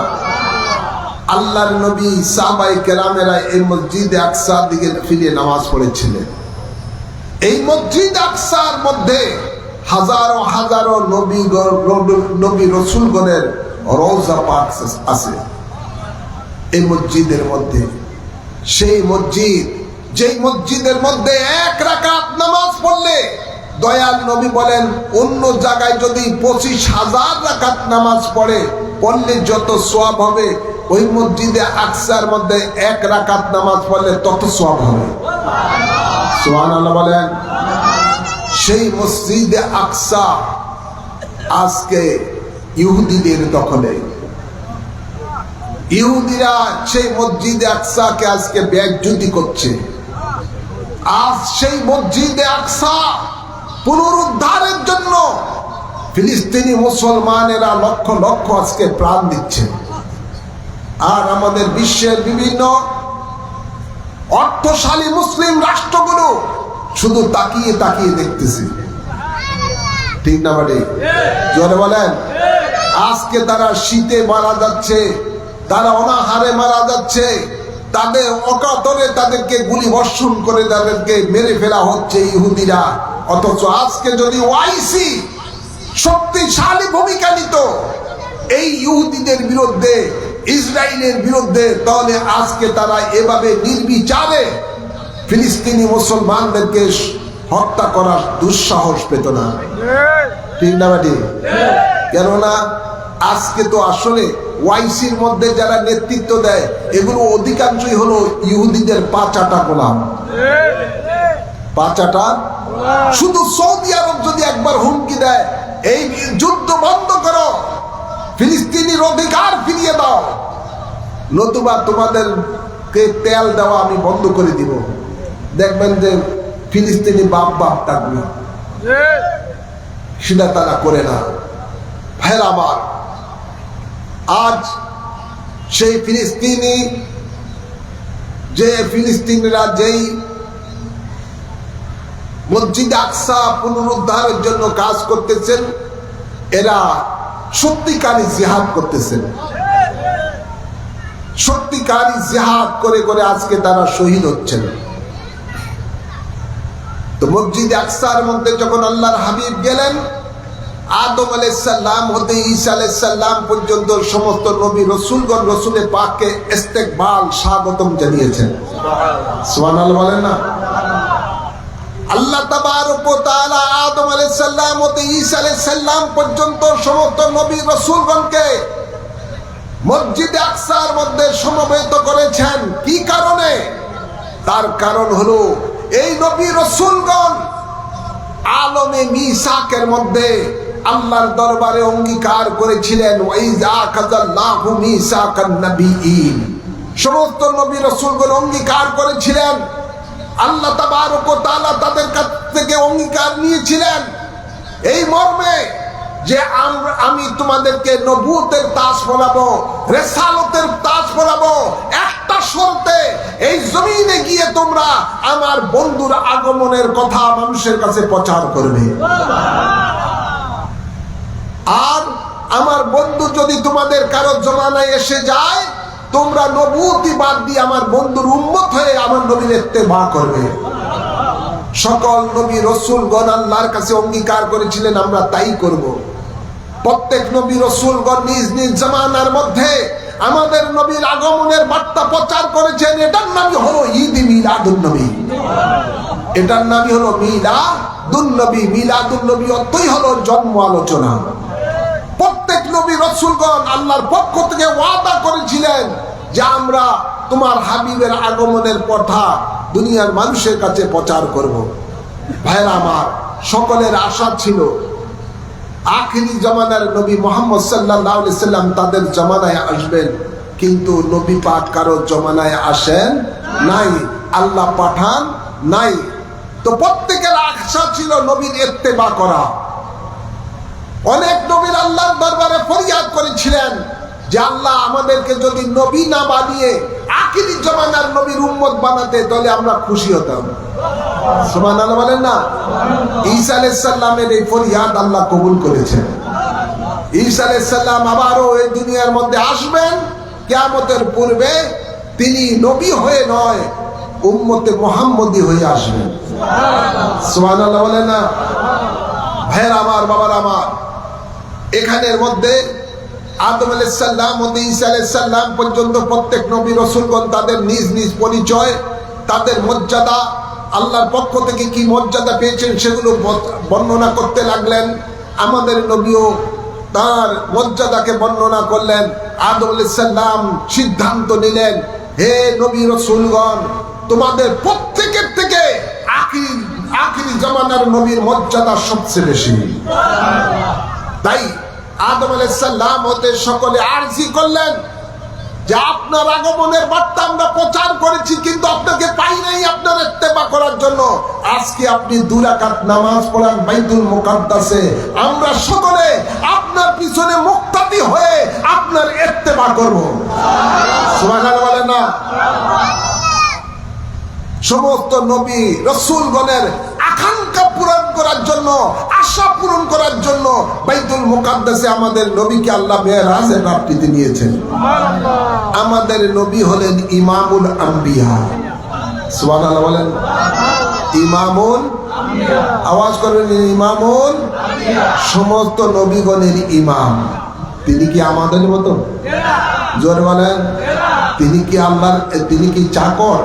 আল্লাহর নবী সাহাবায়ে কেরামেরা এই মসজিদে আকসার দিকে ফিরে নামাজ পড়েছিলেন। এই মসজিদ আকসার মধ্যে হাজারো হাজারো নবী রাসূলগণের রওজা পাক আছে এই মসজিদের মধ্যে। সেই মসজিদ, যেই মসজিদের মধ্যে এক রাকাত নামাজ পড়লে দয়াল নবী বলেন অন্য জায়গায় যদি 25,000 রাকাত নামাজ পড়লে যত সওয়াব হবে, ওই মসজিদে আকসার মধ্যে এক রাকাত নামাজ পড়লে তত সওয়াব হবে। সুবহানাল্লাহ বলেন। সেই মসজিদে আকসা আজকে ইহুদিদের দখলে। ইহুদিরা সেই মসজিদে আকসাকে আজকে বেইজ্জতি করছে। আজ সেই মসজিদে আকসা পুনরুদ্ধারের জন্য ফিলিস্তিনি মুসলমানেরা লক্ষ লক্ষ আজকে প্রাণ দিচ্ছে। আর আমাদের বিশ্বের বিভিন্ন অর্থশালী মুসলিম রাষ্ট্রগুলো শুধু তাকিয়ে তাকিয়ে দেখতেছে। ঠিক না বাড়ি? জোরে বলেন। আজকে তারা শীতে মারা যাচ্ছে, তারা অনাহারে মারা যাচ্ছে, তাদের অকাতরে তাদেরকে গুলি বর্ষণ করে তাদেরকে মেরে ফেলা হচ্ছে ইহুদিরা। অথচ আজকে যদি ওআইসি শক্তিশালী ভূমিকা নিত এই ইহুদিদের বিরুদ্ধে, ইসরায়েলের বিরুদ্ধে, তাহলে আজকে তারা এভাবে নির্বিচারে ফিলিস্তিনি মুসলমানদেরকে হত্যা করার দুঃসাহস পেত না। ঠিক না বাটি? কেননা আজকে তো আসলে ওয়াইসির মধ্যে যারা নেতৃত্ব দেয় এগুলো অধিকাংশই হলো ইহুদিদের পাঁচাটা গোলাম। পাঁচাটা। শুধু সৌদি আরব যদি একবার হুমকি দেয় এই যুদ্ধ বন্ধ করো, ফিলিস্তিনির অধিকার ফিরিয়ে দাও, নতুবা তোমাদের কে তেল দেওয়া আমি বন্ধ করে দিব, দেখবেন যে ফিলিস্তিনি বাপ বাপ ডাকবে, সেটা তারা করে না। ভাইরা আমার, আজ সেই ফিলিস্তিনিরা যেই মসজিদ আকসা পুনরুদ্ধারের জন্য কাজ করতেছেন, এরা সত্যিকারী জিহাদ করতেছেন, সত্যিকারী জিহাদ করে করে আজকে তারা শহীদ হচ্ছেন। তো মসজিদ আকসার মধ্যে যখন আল্লাহর হাবিব গেলেন, আদম আলাইহিস সালাম হতে ঈসা আলাইহিস সালাম পর্যন্ত সমস্ত নবী রাসূলগণ রাসূলে পাককে ইস্তেকবাল স্বাগতম জানিয়েছেন। সুবহানাল্লাহ বলেন না? আল্লাহ তাবারক ওয়া তাআলা আদম আলাইহিস সালাম হতে ঈসা আলাইহিস সালাম পর্যন্ত সমস্ত নবী রাসূলগণকে মসজিদে আকসার মধ্যে সমবেত করেছেন। কি কারণে? তার কারণ হলো এই নবী রাসূলগণ আলমে মিসাকের মধ্যে আল্লাহর দরবারে অঙ্গীকার করেছিলেন, ওয়াইযা আখাযাল্লাহু মিসাকান নাবিয়্যিন, সমস্ত নবী রাসূলগণ অঙ্গীকার করেছিলেন, আল্লাহ তাবারক ওয়া তাআলা তাদের কাছ থেকে অঙ্গীকার নিয়েছিলেন এই মর্মে যে আমি তোমাদেরকে নবুয়তের তাজ পরাবো, রিসালাতের তাজ পরাবো, একটা শর্তে, এই জমিনে গিয়ে তোমরা আমার বন্ধুর আগমনের কথা মানুষের কাছে প্রচার করবে। আর আমার বন্ধু যদি তোমাদের কারো জমানায় এসে যায়, তোমরা নবুয়তি বাদ দিয়ে আমার বন্ধুর উম্মত হয়ে আমার নবীর ইত্তেবা করবে। সকল নবী রাসূলগণ আল্লাহর কাছে অঙ্গীকার করেছিলেন আমরা তাই করব। প্রত্যেক নবী রাসূলগণ নিজ নিজ জামানার মধ্যে আমাদের নবীর আগমনের বার্তা প্রচার করেছেন। এটার নামই হলো ঈদ মিলাদুন নবী, এটার নামই হলো মিলাদুন নবী। মিলাদুন নবী অর্থই হলো জন্ম আলোচনা। প্রত্যেক নবী রাসূলগণ আল্লাহর পক্ষ থেকে ওয়াদা করেছিলেন যে আমরা তোমার হাবিবের আগমনের কথা দুনিয়ার মানুষের কাছে প্রচার করব। ভাইরা আমার, সকলের আশা ছিল আখিরি জামানার নবী মুহাম্মদ সাল্লাল্লাহু আলাইহি সাল্লাম তাদের জামানায় আসবেন, কিন্তু নবী পাক কারো জামানায় আসেন নাই, আল্লাহ পাঠান নাই। তো প্রত্যেকের আশা ছিল নবীর ইত্তেবা করা। অনেক নবীর আল্লাহর দরবারে ফরিয়াদ করেছিলেন যে আল্লাহ আমাদেরকে যদি নবী না বানিয়ে আখিরি জামানার নবীর উম্মত বানাতে তাহলে আমরা খুশি হতাম। সুবহানাল্লাহ বলেন না? ঈসা আলাইহিস সালামের এই ফরিয়াদ আল্লাহ কবুল করেছেন। ঈসা আলাইহিস সালাম আবারও এই দুনিয়ার মধ্যে আসবেন কিয়ামতের পূর্বে। তিনি নবী হয়ে নয়, উম্মতে মুহাম্মদী হয়ে আসবেন। সুবহানাল্লাহ বলেন না? ভাইরা আমার, বাবার আমার, এখানের মধ্যে আদম আলাইহিস সালাম হতে ঈসা আলাইহিস সালাম পর্যন্ত প্রত্যেক নবী রাসূলগণ তাদের নিজ নিজ পরিচয়, তাদের মর্যাদা, আল্লাহর পক্ষ থেকে কি মর্যাদা পেয়েছেন সেগুলো বর্ণনা করতে লাগলেন। আমাদের নবীও তার মর্যাদাকে বর্ণনা করলেন। আদম আলাইহিস সালাম সিদ্ধান্ত নিলেন, হে নবী রাসূলগণ, তোমাদের প্রত্যেকের থেকে আখিরি জামানার নবীর মর্যাদা সবচেয়ে বেশি। তাই আদম আলাইহিস সালাম হতে সকলে আরজি করলেন যে আপনার আগমনের বার্তা আমরা প্রচার করেছি, কিন্তু আপনাকে পাই নাই আপনার ইত্তেবা করার জন্য। আজকে আপনি 2 রাকাত নামাজ পড়ান বাইতুল মুকাদ্দাসে, আমরা সকলে আপনার পিছনে মুক্তাদি হয়ে আপনার ইত্তেবা করব। সুবহানাল্লাহ বলেন না? সমস্ত নবী রাসূলগণের আকাঙ্ক্ষা পূরণ করার জন্য, আশা পূরণ করার জন্য বাইতুল মুকাদ্দাসে আমাদের নবীকে আল্লাহ মেরাজে প্রাপ্তিতে নিয়েছেন। আমাদের নবী হলেন ইমামুল আম্বিয়া। সুবহানাল্লাহ বলেন? ইমামুল, আওয়াজ করবেন, ইমামুল, সমস্ত নবীগণের ইমাম। তিনি কি আমাদের মতো? জোরে বলেন। তিনি কি আল্লাহর, তিনি কি চাকর?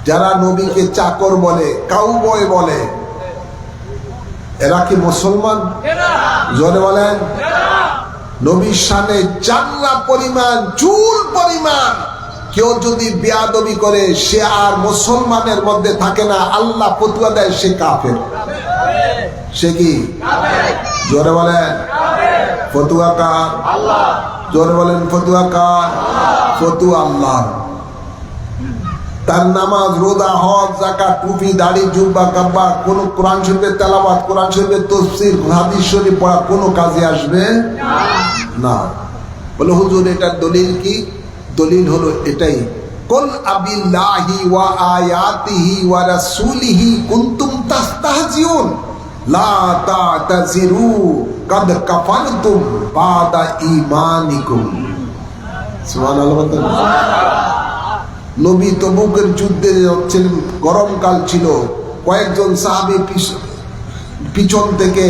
যারা নবীকে চাকর বলে, কাউবয় বলে, এরা কি মুসলমান? জোরে বলেন। নবীর শানে জান্না পরিমাণ, চুল পরিমাণ কেউ যদি বেয়াদবি করে, সে আর মুসলমানের মধ্যে থাকে না। আল্লাহ ফতোয়া দেয় সে কাফের। সে কি? জোরে বলেন। ফতোয়া কার? আল্লাহ। জোরে বলেন, ফতোয়া কার? ফতোয়া আল্লাহর। তার নামাজ, রোজা, হজ, যাকাত, টুপি, দাড়ি, জুব্বা, কাব্বা, কোন কোরআন শরীফের তেলাওয়াত, কোরআন শরীফের তাফসীর, হাদিস শরীফ পড়া কোনো কাজে আসবে না। বলে হুজুর এটার দলিল কি? দলিল হলো এটাই, কুল আবিল্লাহি ওয়া আয়াতিহি ওয়া রাসূলিহি কুনতুম তাস্তাহজিউন লা তা'তাযিরু কাদ কাফারতুম বাদা ঈমানিকুম। সুবহানাল্লাহ। নবী তবুকের যুদ্ধে যাচ্ছিলেন, গরমকাল ছিল, কয়েকজন সাহাবী পিছন থেকে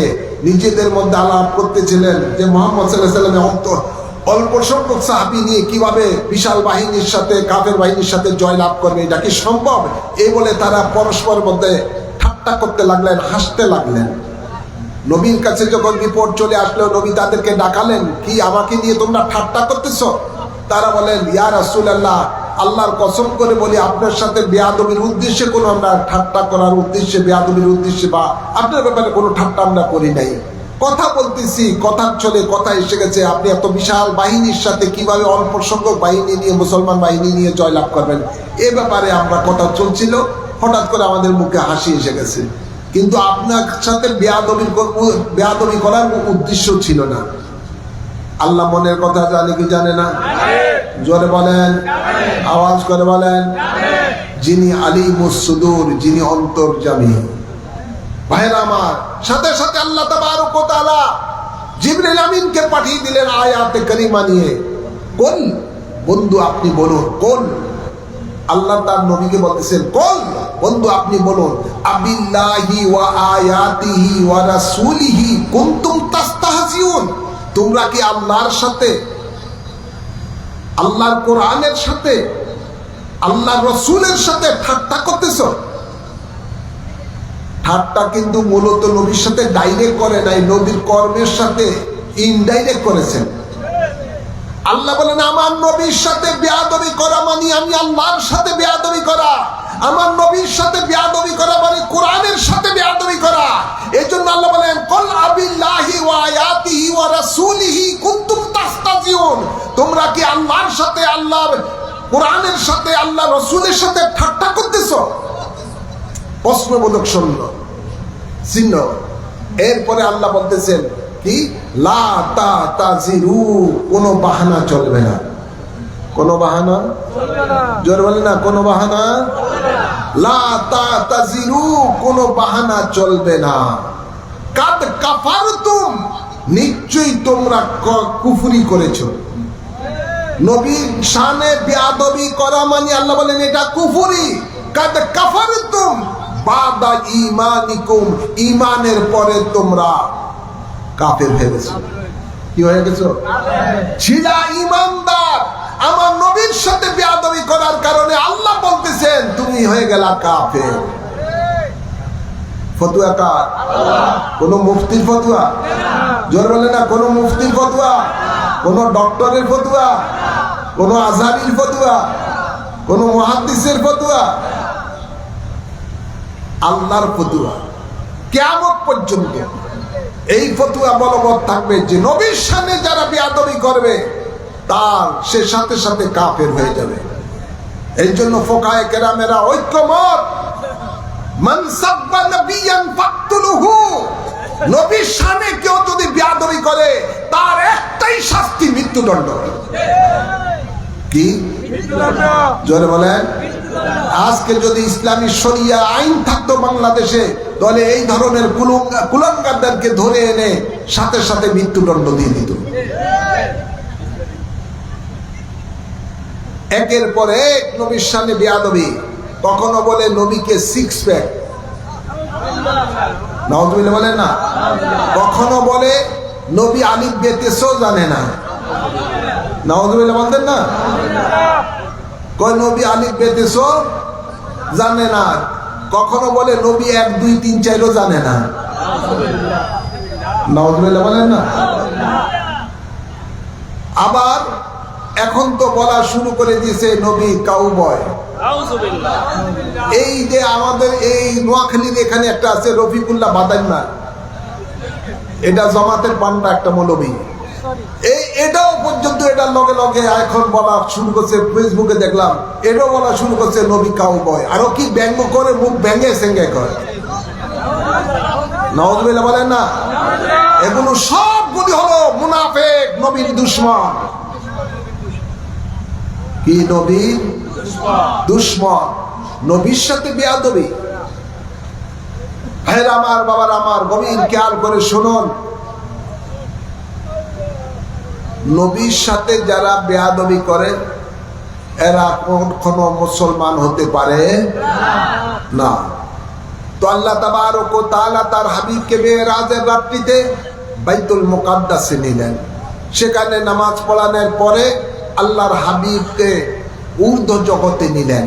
নিজেদের মধ্যে আলাপ করতেছিলেন যে মুহাম্মদ সাল্লাল্লাহু আলাইহি ওয়াসাল্লাম অল্প সংখ্যক সাহাবী নিয়ে কিভাবে বিশাল বাহিনীর সাথে, কাফের বাহিনীর সাথে জয় লাভ করবে, এটা কি সম্ভব? এই বলে তারা পরস্পর মধ্যে ঠাট্টা করতে লাগলেন, হাসতে লাগলেন। নবীর কাছে যখন রিপোর্ট চলে আসলো, নবী তাদেরকে ডাকালেন, কি আমাকে নিয়ে তোমরা ঠাট্টা করতেছো? তারা বলেন, ইয়া রাসূলুল্লাহ, আল্লাহর কসম করে বলি আপনার সাথে বেয়াদবির উদ্দেশ্যে কোনো, আমরা ঠাট্টা করার উদ্দেশ্যে, বেয়াদবির উদ্দেশ্যে বা আপনার ব্যাপারে কোনো ঠাট্টা আমরা করি নাই। কথা বলতেছি, কথার চলে কথা এসে গেছে, আপনি এত বিশাল বাহিনীর সাথে কিভাবে অল্প সংখ্যক বাহিনী নিয়ে, মুসলমান বাহিনী নিয়ে জয়লাভ করবেন, এ ব্যাপারে আমরা কথা চলছিল, হঠাৎ করে আমাদের মুখে হাসি এসে গেছে। কিন্তু আপনার সাথে বেয়াদবি করার উদ্দেশ্য ছিল না। আল্লাহ মনের কথা জানে কি জানে না? জোরে বলেন, আওয়াজ করে বলেন। যিনি আলিমুস সুদূর, যিনি অন্তর্যামী। ভাইরা আমার, সাথে সাথে আল্লাহ তাবারক ওয়া তাআলা জিবরিল আমিনকে পাঠিয়ে দিলেন আয়াতে কারিমা নিয়ে। কোন বন্ধু আপনি বলুন, কোন আল্লাহ তার নবীকে বলতেছেন, কোন বন্ধু আপনি বলুন, আবিল্লাহি ওয়া আয়াতিহি ওয়া রাসূলিহি কুনতুম তাস্তাহজিউন, তোমরা কি আল্লাহর সাথে, আল্লাহর কোরআনের সাথে, আল্লাহর রাসূলের সাথে ঠাট্টা করতেছো? ঠাট্টা কিন্তু মূলত নবীর সাথে ডাইরেক্ট করে নাই, নবীর কর্মের সাথে ইনডাইরেক্ট করেছেন। আল্লাহ বলেন, আমার নবীর সাথে বেয়াদবি করা মানে আমি আল্লাহর সাথে বেয়াদবি করা, আমার নবীর সাথে বেয়াদবি করা মানে কোরআনের সাথে বেয়াদবি করা। এজন্য আল্লাহ বলেন, কুল আবিল্লাহি ওয়া আয়াতিহি ওয়া রাসূলিহি কুনতুম তাস্তাহজিউন, তোমরা কি আল্লাহর সাথে, আল্লাহর কোরআনের সাথে, আল্লাহর রাসূলের সাথে ঠাট্টা করতেছো? প্রশ্নবোধক চিহ্ন। এরপরে আল্লাহ বলতেছেন কি, লা তা'তাযিরু, কোনো বাহানা চলবে না। কোনো বাহানা চলবে না, জোরে বলে না, কোনো বাহানা চলবে না। লা তা'তাযিরু, কোনো বাহানা চলবে না। কাদ কাফারতুম, নিশ্চয়ই তোমরা কুফরি করেছো। নবীর শানে বেয়াদবি করা মানে আল্লাহ বলেন এটা কুফরি। কাদ কাফারতুম বাদা ঈমানিকুম, ঈমানের পরে তোমরা কাফের হয়ে গেছো। কি হয়ে গেছো? ছিলা ঈমানদার, আমার নবীর সাথে বেয়াদবি করার কারণে আল্লাহ বলতেছেন তুমি হয়ে গেলা কাফের। ফতোয়া কার? কোন মুফতির ফতোয়া? জোর বলে না, কোন মুফতির ফতোয়া, কোন ডক্টরের ফতোয়া, কোন আজহারির ফতোয়া, কোন মুহাদ্দিসের ফতোয়া? আল্লাহর ফতোয়া। কিয়ামত পর্যন্ত এই ফতোয়া বলবৎ থাকবে যে নবীর সামনে যারা বেয়াদবি করবে তার সে সাথে সাথে কাফের হয়ে যাবে। এই জন্য ফুকায়ে কেরামেরা ঐক্যমত, মান সাব্বা নবিয়ান ফাকতুলুহু, নবীর সামনে কেউ যদি বেয়াদবি করে তার একটাই শাস্তি, মৃত্যুদণ্ড। কি মৃত্যুদণ্ড? জোরে বলেন। আজকে যদি ইসলামী শরিয়া আইন থাকতো বাংলাদেশে, তাহলে এই ধরনের কুলাঙ্গারদেরকে ধরে এনে সাথে সাথে মৃত্যুদণ্ড দিয়ে দিত। একের পর এক নবীর সামনে বেয়াদবি। কখনো বলে নবীকে সিক্স প্যাক, নাউজুবিল্লাহ বলেন না। কখনো বলে নবী আলিফ বেতেসও জানে না, নাউজুবিল্লাহ বলতেন না। কয় নবী আলিফ বেতেসও জানে না। কখনো বলে নবী 1 2 3 4ও জানে না, নাউজুবিল্লাহ বলেন না। আবার এখন তো বলা শুরু করে দিয়েছে নবী কাউবয়। এই যে আমাদের এই নোয়াখালীর এখানে একটা আছে রফিকুল্লাহ বাদাইমা, এটা জামাতের পান্ডা একটা মৌলবী, এটাও পর্যন্ত এটার লগে লগে এখন বলা শুরু করছে, ফেসবুকে দেখলাম এটাও বলা শুরু করছে নবী কাউবয়। আরো কি ব্যঙ্গ করে, মুখ ব্যঙ্গে সেঙ্গে করে। নাউযুবিল্লাহ বলেন না। এগুলো সবগুলি হলো মুনাফিক, নবীর দুশমন। কি নবীর দুশমন, নবীর সাথে বেয়াদবি। ভাইরা আমার, বাবার আমার, গভীর খেয়াল করে শুনুন, নবীর সাথে যারা বেয়াদবি করে এরা কখনো মুসলমান হতে পারে না। তো আল্লাহ তাবারক ওয়া তাআলা তার হাবিবকে মেরাজের রাত্রিতে বাইতুল মুকাদ্দাসে নিলেন। সেখানে নামাজ পড়ানোর পরে আল্লাহর হাবিবকে ঊর্ধ্ব জগতে নিলেন।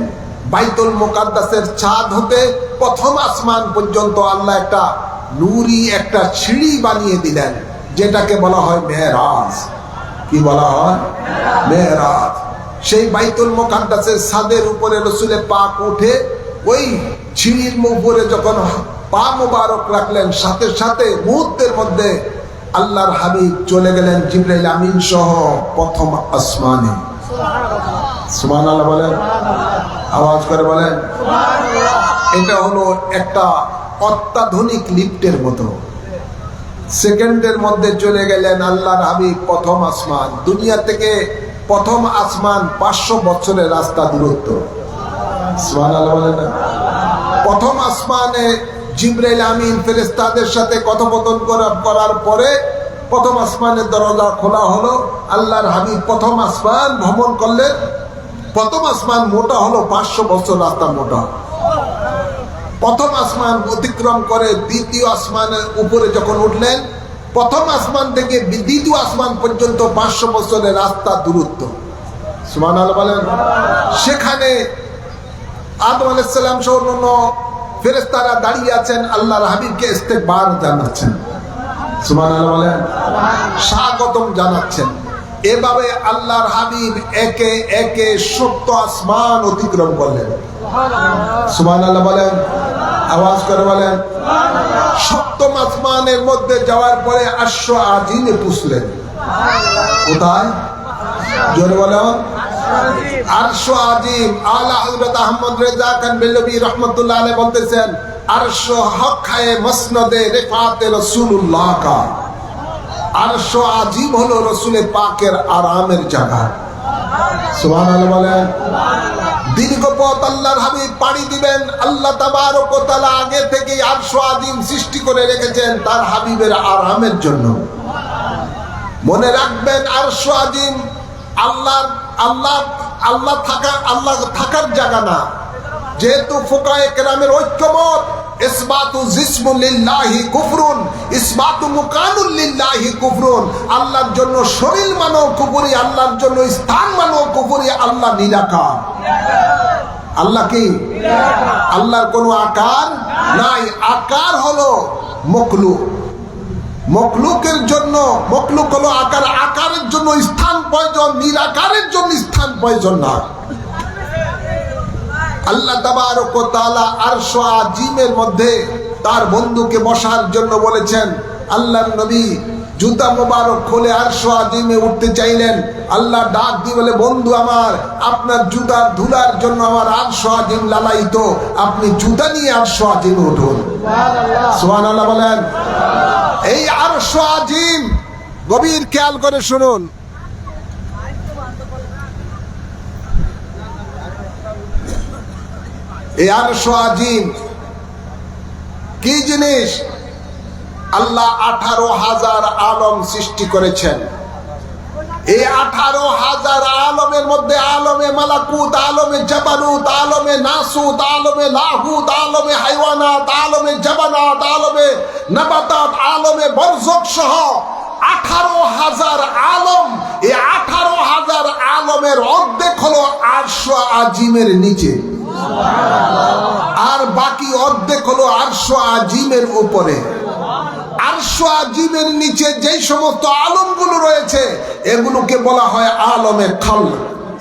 বাইতুল মুকাদ্দাসের ছাদ হতে প্রথম আসমান পর্যন্ত আল্লাহ একটা নূরি একটা সিঁড়ি বানিয়ে দিলেন, যেটাকে বলা হয় মেরাজ। কি বলা হয়? মেরাজ। সেই বাইতুল মুকাদ্দাসের ছাদের উপরে রাসূলে পাক উঠে ওই সিঁড়ির উপরে যখন পা মোবারক রাখলেন, সাথে সাথে মুহূর্তের মধ্যে আল্লাহর হাবিব চলে গেলেন জিবরাইল আমিন সহ প্রথম আসমানে। সুবহানাল্লাহ বলেন, আওয়াজ করে বলেন। এটা হলো একটা অত্যাধুনিক লিফটের মতো। সেকেন্ডের মধ্যে চলে গেলেন আল্লাহর হাবিব প্রথম আসমান। দুনিয়া থেকে প্রথম আসমান 500 বছরের রাস্তা দূরত্ব। সুবহানাল্লাহ বলেন না। প্রথম আসমানে জিবরাইল আমিন ফেরেশতাদের সাথে কথোপকথন করার পরে প্রথম আসমানের দরজা খোলা হলো। আল্লাহর হাবিব প্রথম আসমান ভ্রমণ করলেন। প্রথম আসমান মোটা হলো 500 বছর রাস্তা মোটা। প্রথম আসমান অতিক্রম করে দ্বিতীয় আসমানের উপরে যখন উঠলেন, প্রথম আসমান থেকে দ্বিতীয় আসমান পর্যন্ত 500 বছরের রাস্তা দূরত্ব। সুবহানাল্লাহ বলেন। সেখানে আদম আলাইহিস সালাম সহ অন্যান্য ফেরেশতারা দাঁড়িয়ে আছেন, আল্লাহর হাবিবকে ইস্তেকবার জানাচ্ছেন। সুবহানাল্লাহ বলেন। স্বাগতম জানাচ্ছেন। এভাবে আল্লাহর হাবিব একে একে 70 আসমান অতিক্রম করলেন। সুবহানাল্লাহ বলেন, আওয়াজ করে বলেন। 7ম আসমানের মধ্যে যাওয়ার পরে আরশ আজিমে পৌঁছলেন। কোথায়? জোরে বলেন। আরশ আজিম। আলা হযরত আহমদ রেজা খান বেলবি রাহমাতুল্লাহ আলাইহি বলতেছেন, আরশ হক খায়ে মসনদে রিফাতে রাসূলুল্লাহ কা। আরশ আজিম হলো রাসূলে পাকের আরামের জায়গা। সুবহানাল্লাহ বলেন। দীর্ঘ পথ আল্লাহর হাবিব পাড়ি দিবেন। আল্লাহ তাবারক ওয়া তাআলা আগে থেকেই আরশ আজিম সৃষ্টি করে রেখেছেন তার হাবিবের আরামের জন্য। মনে রাখবেন, আরশ আজিম আল্লাহ থাকার জায়গা না। যেহেতু ফুকায়ে কেরামের ঐক্যমত, ইসবাতু জিসমু লিল্লাহি কুফরুন, ইসবাতু মুকানুল লিল্লাহি কুফরুন। আল্লাহর জন্য শরীর মানো কুফরি, আল্লাহর জন্য স্থান মানো কুফরি। আল্লাহ নিরাকার। আল্লাহ কি? আল্লাহর কোনো আকার নাই। আকার হলো মখলুক। মখলুকের জন্য, মখলুক হলো আকার, আকারের জন্য স্থান প্রয়োজন, নিরাকারের জন্য স্থান প্রয়োজন না। আল্লাহ তাবারক ওয়া তাআলা আরশ আজিমের মধ্যে তার বন্ধুকে বসার জন্য বলেছেন। আল্লাহর নবী জুতা মোবারক খুলে আরশ আজিমে উঠতে চাইলেন। আল্লাহ ডাক দিয়ে বলে, বন্ধু আমার, আপনার জুতার ধুলার জন্য আমার আরশ আজিম লালায়িত, আপনি জুতা নিয়ে আরশ আজিমে উঠুন। সুবহানাল্লাহ বলেন। এই আরশ আজিম, গভীর খেয়াল করে শুনুন, এই আরশ আজিম কি জিনিস? আল্লাহ 18,000 আলম সৃষ্টি করেছেন। এই 18,000 আলমের মধ্যে আলমে মালাকুত, আলমে জাবারুত, আলমে নাসুত, আলমে লাহুত, আলমে হাইওয়ানাত, আলমে জাবানাত, আলমে নাবাতাত, আলমে বরজক সহ 18,000 আলম। এই 18,000 আলমের অর্ধেক হলো আরশ আজিমের নিচে, আর বাকি অর্ধেক হলো আরশ আজিমের উপরে। আরশ আজিমের নিচে যেই সমস্ত আলমগুলো রয়েছে এগুলোকে বলা হয় আলমে খালক।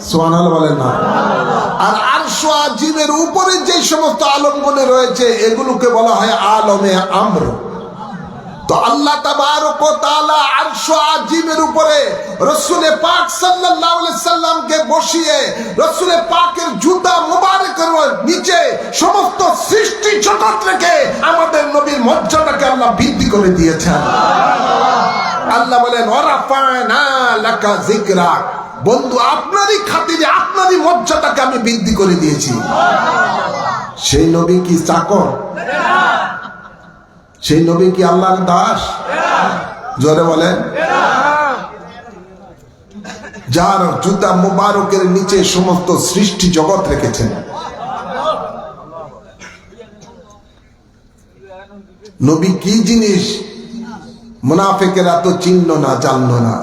সুবহানাল্লাহ বলেন না। আর আরশ আজিমের উপরে যে সমস্ত আলমগুলো রয়েছে এগুলোকে বলা হয় আলমে আমর। তো আল্লাহ তাবারক ওয়া তাআলা আরশ আজিমের উপরে রাসূল পাক সাল্লাল্লাহু আলাইহি সাল্লামকে বসিয়ে রাসূল পাকের জুতা মুবারকের নিচে সমস্ত সৃষ্টি জগৎ রেখে আমাদের নবীর মর্যাদাকে আল্লাহ বৃদ্ধি করে দিয়েছেন। আল্লাহ বলেন ওয়ারাফানা লাকা যিকরাক, বন্ধু আপনারই খাতিরে আপনারই মর্যাদাকে আমি বৃদ্ধি করে দিয়েছি। সেই নবী কি চাকর? সেই নবী কি আল্লাহর দাস? জোরে বলেন। যার জুতা মুবারকের নিচে সমস্ত সৃষ্টি জগৎ রেখেছেন। নবী কি জিনিস মুনাফিকেরা তো চিনল না, জানলো না।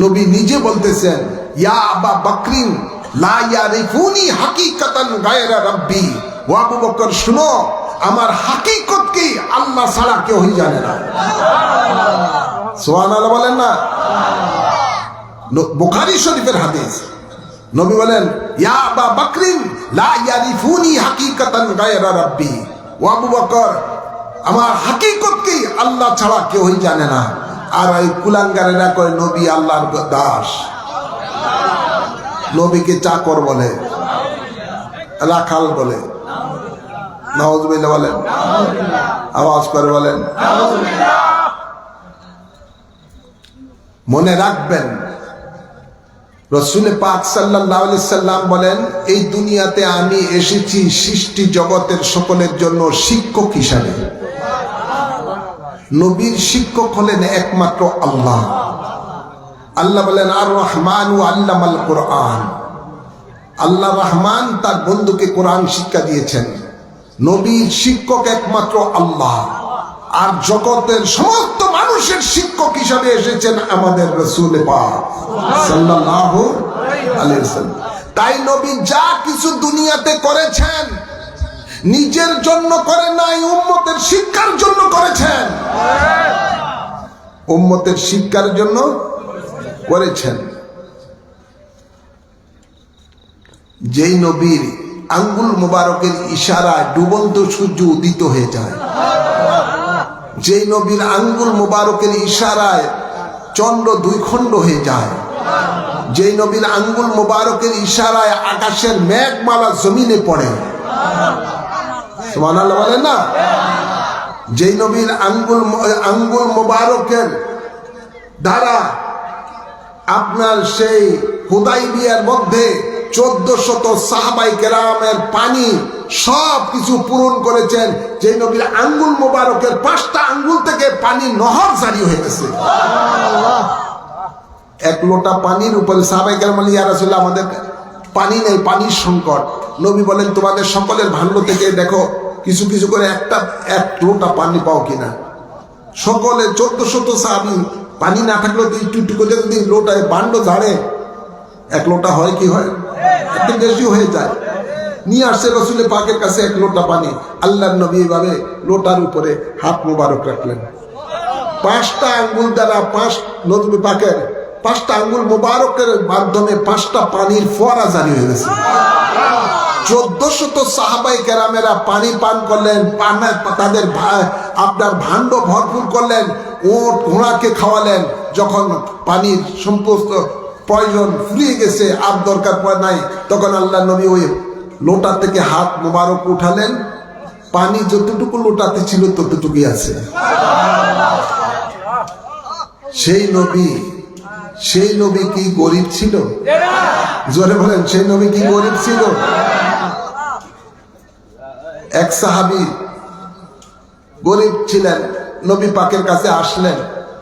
নবী নিজে বলতেছেন ইয়া আবা বকরিন লা ইয়ারিফুনি হাকিকাতান গায়রা রাব্বি, ও আবু বকর শুনো, আমার হাকিকত কি আল্লাহ ছাড়া কেউ জানে না। সুবহানাল্লাহ বলেন না? বুখারী শরীফের হাদিস। নবী বলেন ইয়া আবা বকরিন লা ইয়ারিফুনি হাকিকাতান গায়রা রাব্বি, ও আবু বকর আমার হাকিকত কি আল্লাহ ছাড়া কেউ জানে না। আর ওই কুলাঙ্গারেরা কয় নবী আল্লাহর দাস, নবীকে চাকর বলে, রাখাল বলে। নাউজুবিল্লাহ বলেন, আওয়াজ করে বলেন। মনে রাখবেন রাসূল পাক সাল্লাল্লাহু আলাইহি সাল্লাম বলেন এই দুনিয়াতে আমি এসেছি সৃষ্টি জগতের সকলের জন্য শিক্ষক হিসাবে। নবীর শিক্ষক হলেন একমাত্র আল্লাহ। আল্লাহ বলেন আর রহমান ও আল্লামাল কোরআন, আল্লাহ রহমান তার বন্ধুকে কোরআন শিক্ষা দিয়েছেন। নবীর শিক্ষক একমাত্র আল্লাহ, আর জগতের সমস্ত মানুষের শিক্ষক হিসাবে এসেছেন আমাদের রাসূল পাক সাল্লাল্লাহু আলাইহি ওয়াসাল্লাম। তাই নবী যা কিছু দুনিয়াতে করেছেন নিজের জন্য করে নাই, উম্মতের শিক্ষার জন্য করেছেন। উম্মতের শিক্ষার জন্য করেছেন। যেই নবীর আঙ্গুল মুবারকের ইশারায় ডুবন্ত সূর্য উদিত হয়ে যায়, যেই নবীর আঙ্গুল মুবারকের ইশারায় চন্দ্র দুই খণ্ড হয়ে যায়, যেই নবীর আঙ্গুল মুবারকের ইশারায় আকাশের মেঘমালা জমিনে পড়ে, সুবহানাল্লাহ বলেন না? যেই নবীর আঙ্গুল মুবারকের দ্বারা আপনার সেই হুদাইবিয়ার মধ্যে 1400 সাহাবায়ে কেরামের পানি সব কিছু পূরণ করেছেন, যে নবীর আঙ্গুল মোবারকের 5টা আঙ্গুল থেকে পানি নহর জারি হয়ে গেছে। এক লোটা পানির উপরে সাহাবায়ে কেরাম বলেন ইয়া রাসূলুল্লাহ আমাদের পানি নেই, পানির সংকট। নবী বলেন তোমাদের সকলের ভাণ্ড থেকে দেখো কিছু কিছু করে এক লোটা পানি পাও কিনা। সকলে 1400 সাহাবী পানি না থাকলেও একটু একটু করে যদি লোটায় ভাণ্ড ঝাড়ে এক লোটা হয় কি হয়, একটু বেশি হয়ে যায়। নিয়ে আসছে রাসূল পাকের কাছে এক লোটা পানি। আল্লাহর নবী এভাবে লোটার উপরে হাত মোবারক রাখলেন। 5টা আঙ্গুল দ্বারা নবী পাকের 5টা আঙ্গুল মোবারকের মাধ্যমে 5টা পানির ফোয়ারা জারি হয়ে গেছে। 1400 সাহাবায়ে কেরামেরা পানি পান করলেন, তাদের আপনার ভাণ্ড ভরপুর করলেন, ওট ঘোড়াকে খাওয়ালেন। যখন পানির সমস্ত প্রয়োজন ফুরিয়ে গেছে, আর দরকার পড়ে নাই, তখন আল্লাহ নবী ওই লোটা থেকে হাত মোবারক উঠালেন, পানি যতটুকু লোটাতে ছিল ততটুকুই আছে। সেই নবী কি গরিব ছিল? জোরে বলেন, সেই নবী কি গরিব ছিল? এক সাহাবী গরিব ছিলেন, নবী পাকের কাছে আসলেন।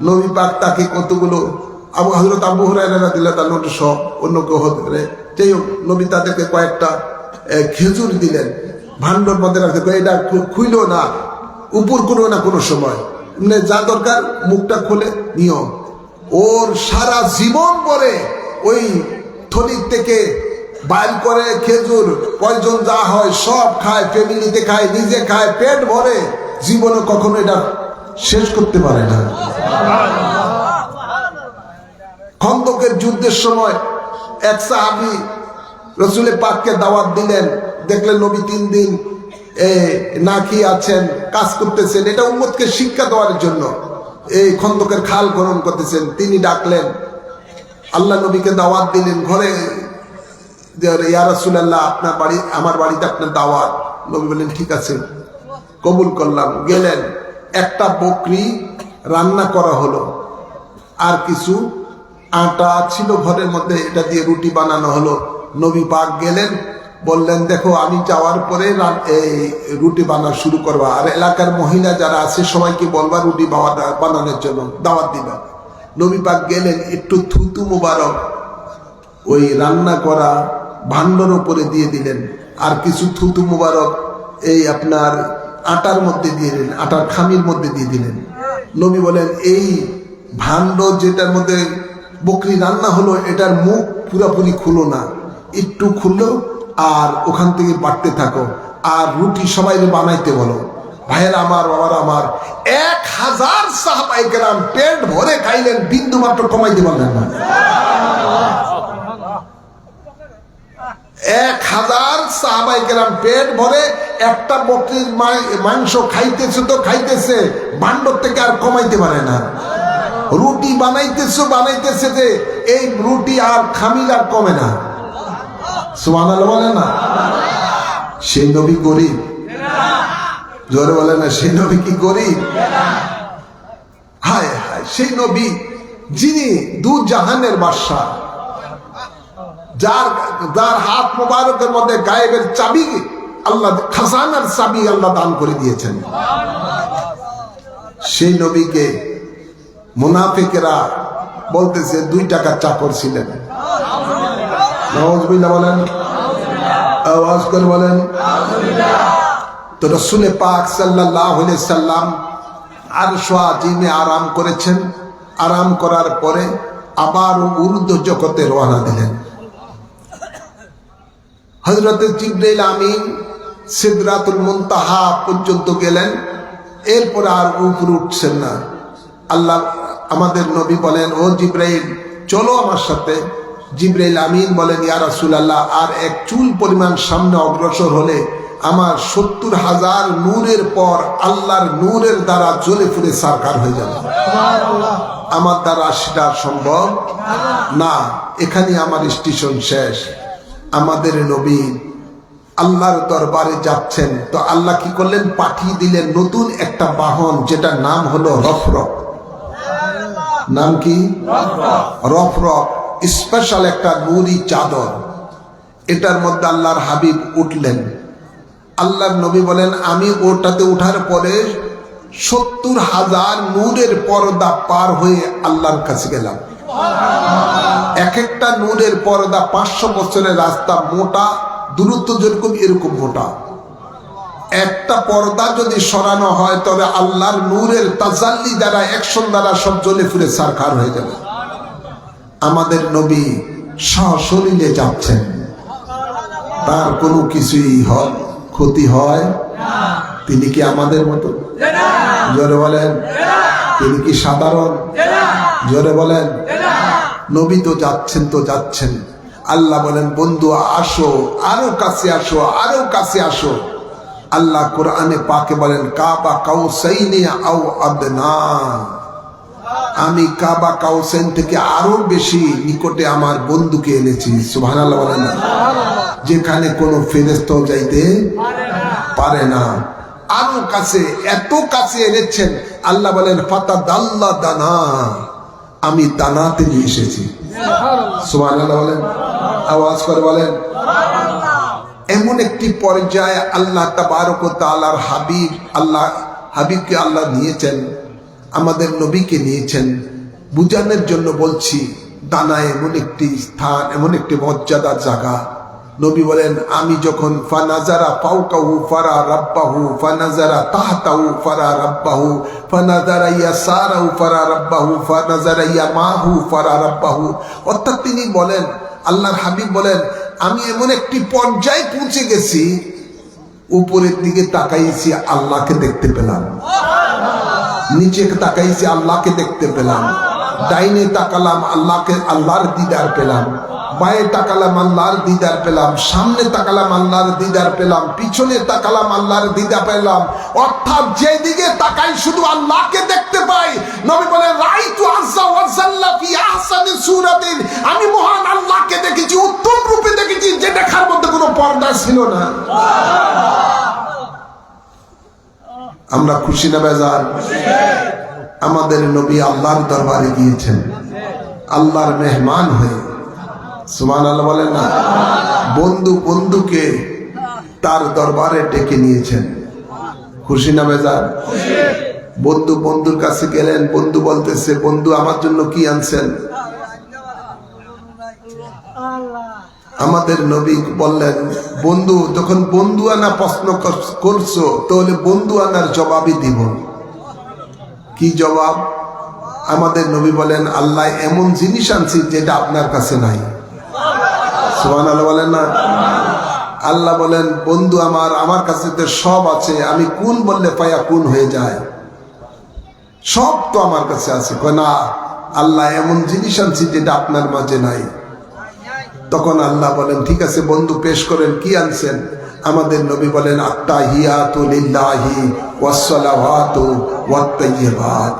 নবী পাক তাকে কতগুলো হযরত আবু হুরায়রা রাদিয়াল্লাহু তাআলা সহ অন্য কেউ হতে পারে, যাই হোক, নবী তাদেরকে কয়েকটা খেজুর দিলেন, ভাণ্ডর মধ্যে রাখতে। এটা খুইলো না, উপর করো না কোনো সময়, যা দরকার মুখটা খুলে নিও। ওর সারা জীবন পরে ওই থলির থেকে বাইর করে খেজুর প্রয়োজন যা হয় সব খায়, ফ্যামিলিতে খায়, নিজে খায়, পেট ভরে, জীবনে কখনো এটা শেষ করতে পারে না। খন্দকের যুদ্ধের সময় এক সাহাবী রাসূল পাককে দাওয়াত দিলেন, দেখলেন নবী 3 দিন না খেয়ে আছেন, কাজ করতেছেন। এটা উম্মতকে শিক্ষা দেওয়ার জন্য। এই খন্দকের খাল খনন করতেছেন, তিনি ডাকলেন, আল্লাহ নবীকে দাওয়াত দিলেন ঘরে, যে ইয়া রাসূলুল্লাহ আপনার বাড়ি, আমার বাড়িতে আপনার দাওয়াত। নবী বললেন ঠিক আছে, কবুল করলাম। গেলেন, একটা বকরি রান্না করা হলো, আর কিছু আটা ছিল ঘরের মধ্যে, এটা দিয়ে রুটি বানানো হলো। নবী পাক গেলেন, বললেন দেখো আমি যাওয়ার পরে এই রুটি বানানো শুরু করবা, আর এলাকার মহিলা যারা আছে সবাইকে বলবা রুটি বানানোর জন্য, দাওয়াত দিবা। নবী পাক গেলেন, একটু থুতু মুবারক ওই রান্না করা ভান্ডর উপরে দিয়ে দিলেন, আর কিছু থুতু মুবারক এই আপনার আটার মধ্যে দিয়ে দিলেন, আটার খামির মধ্যে দিয়ে দিলেন। নবী বলেন এই ভান্ড যেটার মধ্যে বকরি রান্না হলো, এটার মুখ পুরাপুরি খুলো না, একটু খুললো, আর ওখান থেকে বাড়তে থাকো, আর রুটি সবাই বানাইতে বলো। ভাইয়ের আমার, বাবার আমার, 1000 সাহাবায়ে কেরাম পেট ভরে খাইলেন, বিন্দু মাত্র কমাইতে পারলেন না। 1000 সাহাবায়ে কেরাম পেট ভরে একটা বকরির মাংস খাইতেছে, তো খাইতেছে, ভান্ডর থেকে আর কমাইতে পারে না। রুটি বানাইতেছে যে এই রুটি আর খামিল আর কমে না। সুবহানাল্লাহ বলে না? সেই নবী গরিব? জোরে বলে না, সেই নবী কি গরিব? হায় হায়, সেই নবী যিনি দু জাহানের বাদশা, যার হাত মোবারকের মধ্যে গায়েবের চাবি আল্লাহ, খাজানার চাবি আল্লাহ দান করে দিয়েছেন। সেই নবীকে মুনাফিকেরা বলতেছে 2 টাকার চাকর ছিলেন। নাউজুবিল্লাহ বলেন, আওয়াজ করে বলেন। তো রাসূল পাক সাল্লাল্লাহু আলাইহি সাল্লাম আরশ আজিমে আরাম করেছেন। আরাম করার পরে আবার উর্দু জগতে রওনা দিলেন। হযরত জিবরাইল আমিন সিদরাতুল মুনতাহা পর্যন্ত গেলেন, এরপর আর উপরে উঠছেন না। আল্লাহ আমাদের নবী বলেন, ও জিবরাইল চলো আমার সাথে। জিবরাইল আমিন বলেন, ইয়া রাসূলুল্লাহ আর এক চুল পরিমাণ সামনে অগ্রসর হলে আমার 70,000 নূরের পর আল্লাহর নূরের দ্বারা জ্বলে ফুলে সারকার হয়ে যাবে। আমার দ্বারা সেটা সম্ভব না, এখানে আমার স্টেশন শেষ। আমাদের নবী আল্লাহর দরবারে যাচ্ছেন, তো আল্লাহ কি করলেন, পাঠিয়ে দিলেন নতুন একটা বাহন, যেটার নাম হলো রফরফ। নাম কি? রফরফ। স্পেশাল একটা নূরি চাদর, এটার মধ্যে আল্লাহর হাবিব উঠলেন। আল্লাহর নবী বলেন, আমি ওটাতে উঠার পরে 70,000 নূরের পর্দা পার হয়ে আল্লাহর কাছে গেলাম। এক একটা নূরের পর্দা 500 বছরের রাস্তা, মোটা, দূরত্ব যেরকম এরকম মোটা। একটা পর্দা যদি সরানো হয় তবে আল্লাহর নূরের তাজাল্লি দ্বারা, অ্যাকশন দ্বারা সব জ্বলে ফুলে সারখার হয়ে যাবে। আমাদের নবী সশরীরে যাচ্ছেন, তার কোনো কিছুই ক্ষতি হয়? তিনি কি আমাদের মতো? জোরে বলেন। তিনি কি সাধারণ? জোরে বলেন। নবী তো যাচ্ছেন। আল্লাহ বলেন, বন্ধু আসো, আরো কাছে আসো, আরো কাছে আসো। আল্লাহ কোরআনে পাকে বলেন, কাবা কাউসাইনি আও আদনা, আমি কাবা কাউসাইন থেকে আরো বেশি নিকটে আমার বন্ধুকে এনেছি। সুবহানাল্লাহ বলেন না? যেখানে কোনো ফেরেশতা যাইতে পারে না, আরো কাছে, এত কাছে এনেছেন। আল্লাহ বলেন, ফাতাদাল্লা দানা, আমি দানাতে নিয়ে এসেছি। সুবহানাল্লাহ বলেন, আওয়াজ করে বলেন। এমন একটি পর্যায়ে আল্লাহ তাবারক ওয়া তাআলার হাবিবকে আল্লাহ নিয়েছেন, আমাদের নবীকে নিয়েছেন। বুঝানোর জন্য বলছি, দানা এমন একটি স্থান, এমন একটি মর্যাদার জায়গা। নবী বলেন, আমি যখন ফানাজারা ফাওকাহু ফারা রাব্বাহু, ফানাজারা তাহতাহু ফারা রাব্বাহু, ফানাজারা ইয়াসারাহু ফারা রাব্বাহু, ফানাজারা ইয়ামাহু ফারা রাব্বাহু। অর্থাৎ তিনি বলেন, আল্লাহর হাবিব বলেন, আমি এমন একটি পর্যায়ে পৌঁছে গেছি, উপরের দিকে তাকাইছি, আল্লাহকে দেখতে পেলাম। নিচে তাকাইছি, আল্লাহকে দেখতে পেলাম। ডাইনে তাকালাম, আল্লাহর দিদার পেলাম। বায়ে তাকালাম আল্লাহর দিদার পেলাম, সামনে তাকালাম আল্লাহর দিদার পেলাম, পিছনে তাকালাম আল্লাহর দিদা পেলাম। অর্থাৎ যেদিকে তাকাই শুধু আল্লাহকে দেখতে পাই। নবী বলেন রাইতু আযজা ওয়া জাল্লা ফি আহসানি সূরাতিন, আমি মহান আল্লাহকে দেখেছি, উত্তম রূপে দেখেছি, যে দেখার মধ্যে কোনো পর্দা ছিল না। আমরা খুশি না বেজার? আমাদের নবী আল্লাহর দরবারে গিয়েছেন আল্লাহর মেহমান হয়ে, সুবহানাল্লাহ বলেন না? বন্ধু বন্ধুকে তার দরবারে ডেকে নিয়েছেন, খুশি না বেজার? বন্ধু বন্ধুর কাছে গেলেন, বন্ধু বলতেছে বন্ধু আমার জন্য কি আনছেন? আমাদের নবী বললেন বন্ধু যখন বন্ধু আনা প্রশ্ন করছো তাহলে বন্ধু আনার জবাবই দিব। কি জবাব? আমাদের নবী বলেন আল্লাহ এমন জিনিস আনছি যেটা আপনার কাছে নাই। সুবহানাল্লাহ বলেন না? আল্লাহ বলেন বন্ধু আমার কাছে তো সব আছে, আমি কোন বললে পায়া কোন হয়ে যায়, সব তো আমার কাছে আছে। কয় না, আল্লাহ এমন জিনিস আনছি যেটা আপনার মাঝে নাই। তখন আল্লাহ বলেন ঠিক আছে বন্ধু পেশ করেন, কি আনছেন? আমাদের নবী বলেন আত্তাহিয়াতু লিল্লাহি ওয়াসসালাওয়াতু ওয়াত-তাইয়্যিবাত।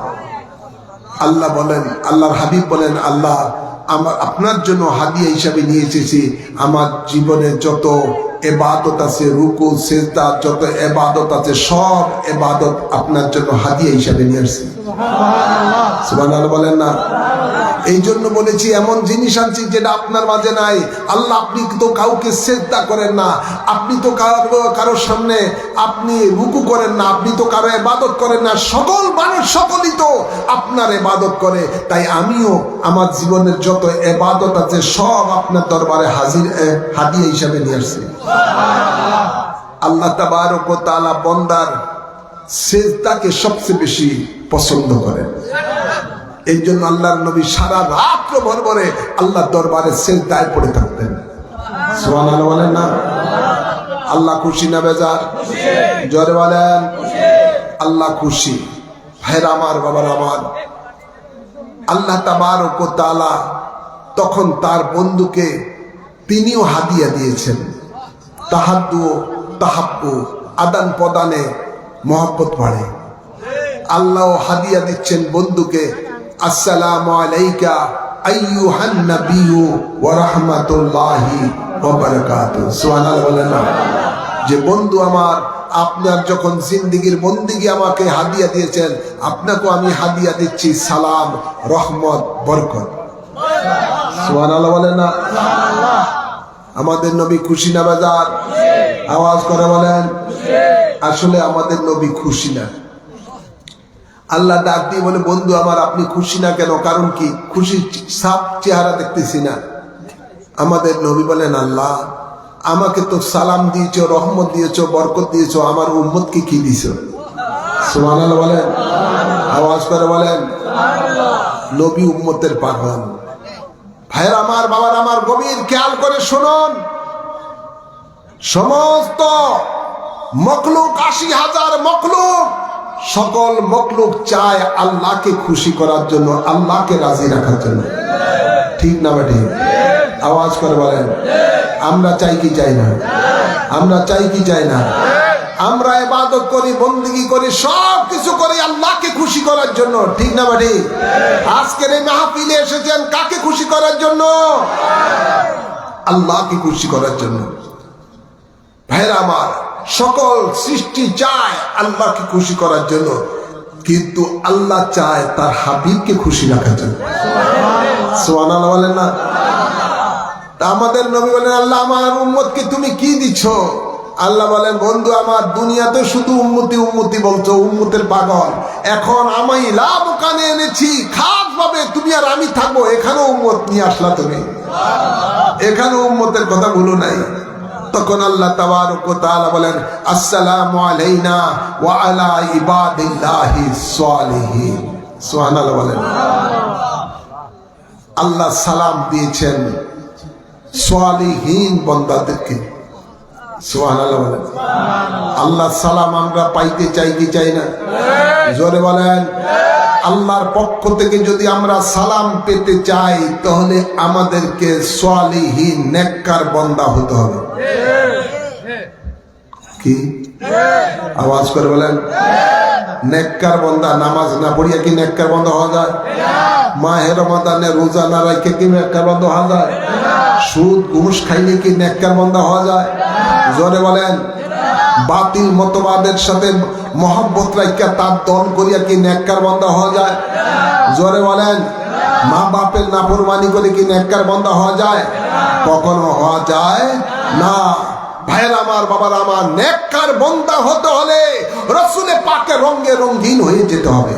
আল্লাহ বলেন, আল্লাহর হাবিব বলেন আল্লাহ আপনার জন্য হাদিয়া হিসাবে নিয়ে এসেছি আমার জীবনে যত ইবাদত আছে, রুকু সিজদা যত ইবাদত আছে, সব ইবাদত আপনার জন্য হাদিয়া হিসাবে নিয়ে আসছি। সুবহানাল্লাহ বলেন না? এই জন্য বলেছি এমন জিনিস আনছি যেটা আপনার মাঝে নাই। আল্লাহ আপনি তো কাউকে সিজদা করেন না, আপনি তো কারোর সামনে আপনি রুকু করেন না, আপনি তো কারো ইবাদত করেন না, সকল মানুষ সকলেই তো আপনার ইবাদত করে। তাই আমিও আমার জীবনের যত ইবাদত আছে সব আপনার দরবারে হাদিয়া হিসাবে নিয়ে আসছি। আল্লাহ তাবারক ওয়া তাআলা বান্দার সিজদাকে সবচেয়ে বেশি পছন্দ করেন। এই জন্য আল্লাহর নবী সারা রাত্র ভরে আল্লাহর দরবারে সিজদায় পড়ে থাকতেন। সুবহানাল্লাহ বলেন না? আল্লাহ খুশি না বেজার? জোরে বলেন আল্লাহ খুশি। ভাইরা আমার, বাবার আমার, আল্লাহ তাবারক ওয়া তাআলা তখন তার বন্ধুকে তিনিও হাদিয়া দিয়েছেন। তাহাদ্দু তাহাব্বু, আদান প্রদানে মহব্বত বাড়ে। আল্লাহ হাদিয়া দিচ্ছেন বন্ধুকে, আসসালামু আলাইকা আইয়ুহান নাবিয়্যু ওয়া রাহমাতুল্লাহি ওয়া বারাকাতুহু। সুবহানাল্লাহ বলেন না? যে বন্ধু আমার, আপনার যখন জিন্দেগীর বন্দেগী আমাকে হাদিয়া দিয়েছেন, আপনাকেও আমি হাদিয়া দিচ্ছি সালাম, রহমত, বরকত। সুবহানাল্লাহ বলেন না? আমাদের নবী খুশি না বেজার? আওয়াজ করে বলেন। আসলে আমাদের নবী খুশি না। আল্লাহ ডাক দিয়ে বলে বন্ধু আমার আপনি খুশি না কেন? কারণ কি? খুশির সাফ চেহারা দেখতেছি না। আমাদের নবী বলেন আল্লাহ আমাকে তো সালাম দিয়েছো, রহমত দিয়েছো, বরকত দিয়েছো, আমার উম্মতকে কি দিছো? সুবহানাল্লাহ বলেন। আওয়াজ করে বলেন। নবী উম্মতের পাগল। ভাইয়ের আমার, বাবার আমার, গভীর খেয়াল করে শুনুন। সমস্ত মখলুক, ৮০,০০০ মখলুক, সকল মখলুক চায় আল্লাহকে খুশি করার জন্য, আল্লাহকে রাজি রাখার জন্য। ঠিক না বেঠিক? আওয়াজ করে বলেন। আমরা চাই কি চাই না? আমরা চাই কি চাই না? আমরা ইবাদত করি, বন্দেগী করি, সব কিছু করি আল্লাহকে খুশি করার জন্য। ঠিক না বেঠিক? আজকের এই মাহফিলে এসেছেন কাকে খুশি করার জন্য? আল্লাহকে খুশি করার জন্য। ভাইরা আমার, সকল সৃষ্টি চায় আল্লাহকে খুশি করার জন্য, কিন্তু আল্লাহ চায় তার হাবিবকে খুশি রাখার জন্য। সুবহানাল্লাহ বলেন না? আমাদের নবী বলেন আল্লাহ আমার উম্মতকে তুমি কি দিচ্ছ? আল্লাহ বলেন বন্ধু আমার, দুনিয়াতে শুধু উম্মতি উম্মতি বলছো, উম্মতের পাগল। এখন আমি লাভ কানে এনেছি খাস ভাবে, তুমি আর আমি থাকবো, এখানেও উম্মত নিয়ে আসলা তুমি, এখানেও উম্মতের কথা ভুলো নাই। তখন আল্লাহ তাবারক ওয়া তাআলা বলেন আসসালামু আলাইনা ওয়া আলা ইবাদিল্লাহিস সালিহিন। সুবহানাল্লাহ বলেন। আল্লাহ সালাম দিয়েছেন সালিহিন বান্দাদেরকে। সুবহানাল্লাহ বলেন। আল্লাহ সালাম আমরা পাইতে চাই কি চাই না? জোরে বলেন। আল্লাহর পক্ষ থেকে যদি আমরা সালাম পেতে চাই তাহলে আমাদেরকে সালিহিন নেককার বান্দা হতে হবে। কি আওয়াজ করে বলেন? নেককার বান্দা। নামাজ না পড়িয়া কি নেককার বান্দা হওয়া যায়? মাহে রমাদানে রোজা না রাখে কি নেককার বান্দা হওয়া যায়? সুদ ঘুষ খাইলে কি নেককার বান্দা হওয়া যায়? জোরে বলেন। বাতিল মতবাদের সাথে মহব্বত রাখিয়া তার দন করিয়া কি নেককার বান্দা হওয়া যায়? জোরে বলেন। মা বাপের নাফরমানি করে কি নেককার বান্দা হওয়া যায়? কখনো হওয়া যায় না। ভাইয়ের আমার, বাবার আমার, নেককার বান্দা হতে হলে রাসূলে পাকের রঙে রঙিন হয়ে যেতে হবে।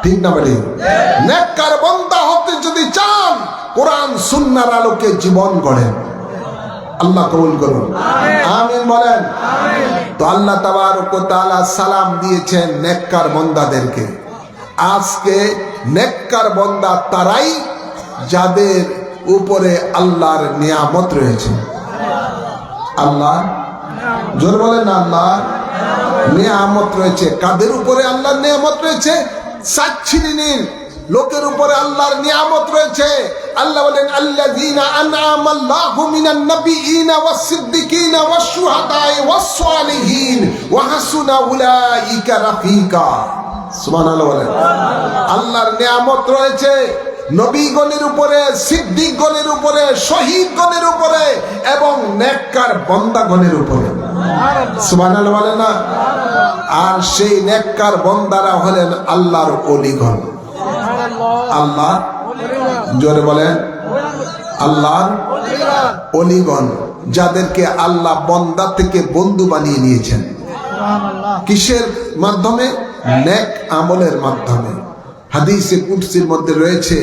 ঠিক না বলি? নেককার বান্দা হতে যদি চান কোরআন সুন্নাহর আলোকে জীবন গড়েন। আল্লাহ কবুল করুন, আমিন বলেন। তো আল্লাহ তাবারক ওয়া তাআলা সালাম দিয়েছেন নেককার বান্দাদেরকে। আজকে নেককার বান্দা তারাই যাদের উপরে আল্লাহর নিয়ামত রয়েছে। আল্লাহ, জোর বলেন না, আল্লাহ নিয়ামত রয়েছে। কাদের উপরে আল্লাহর নিয়ামত রয়েছে? 7 শ্রেণীর লোকের উপরে আল্লাহর নিয়ামত রয়েছে। আল্লাহ বলেন আল্লাযীনা আনআমাল্লাহু মিনান নাবিয়্যিনা ওয়াস-সিদ্দিকিনা ওয়াশ-শুহাদা'i ওয়াস-সালিহিন ওয়া হাসুনা উলাইকা রাফিকা। সুবহানাল্লাহ বলেন। আল্লাহর নিয়ামত রয়েছে নবীগণের উপরে, সিদ্দিকগণের উপরে, শহীদগণের উপরে এবং নেককার বান্দাগণের উপরে। সুবহানাল্লাহ বলেন না? আর সেই নেককার বান্দারা হলেন আল্লাহর ওলিগণ। আল্লাহ, জোরে বলেন, আল্লাহর ওলিগণ, যাদেরকে আল্লাহ বান্দা থেকে বন্ধু বানিয়ে নিয়েছেন। কিসের মাধ্যমে? নেক আমলের মাধ্যমে। হাদিসে কুদসির মধ্যে রয়েছে,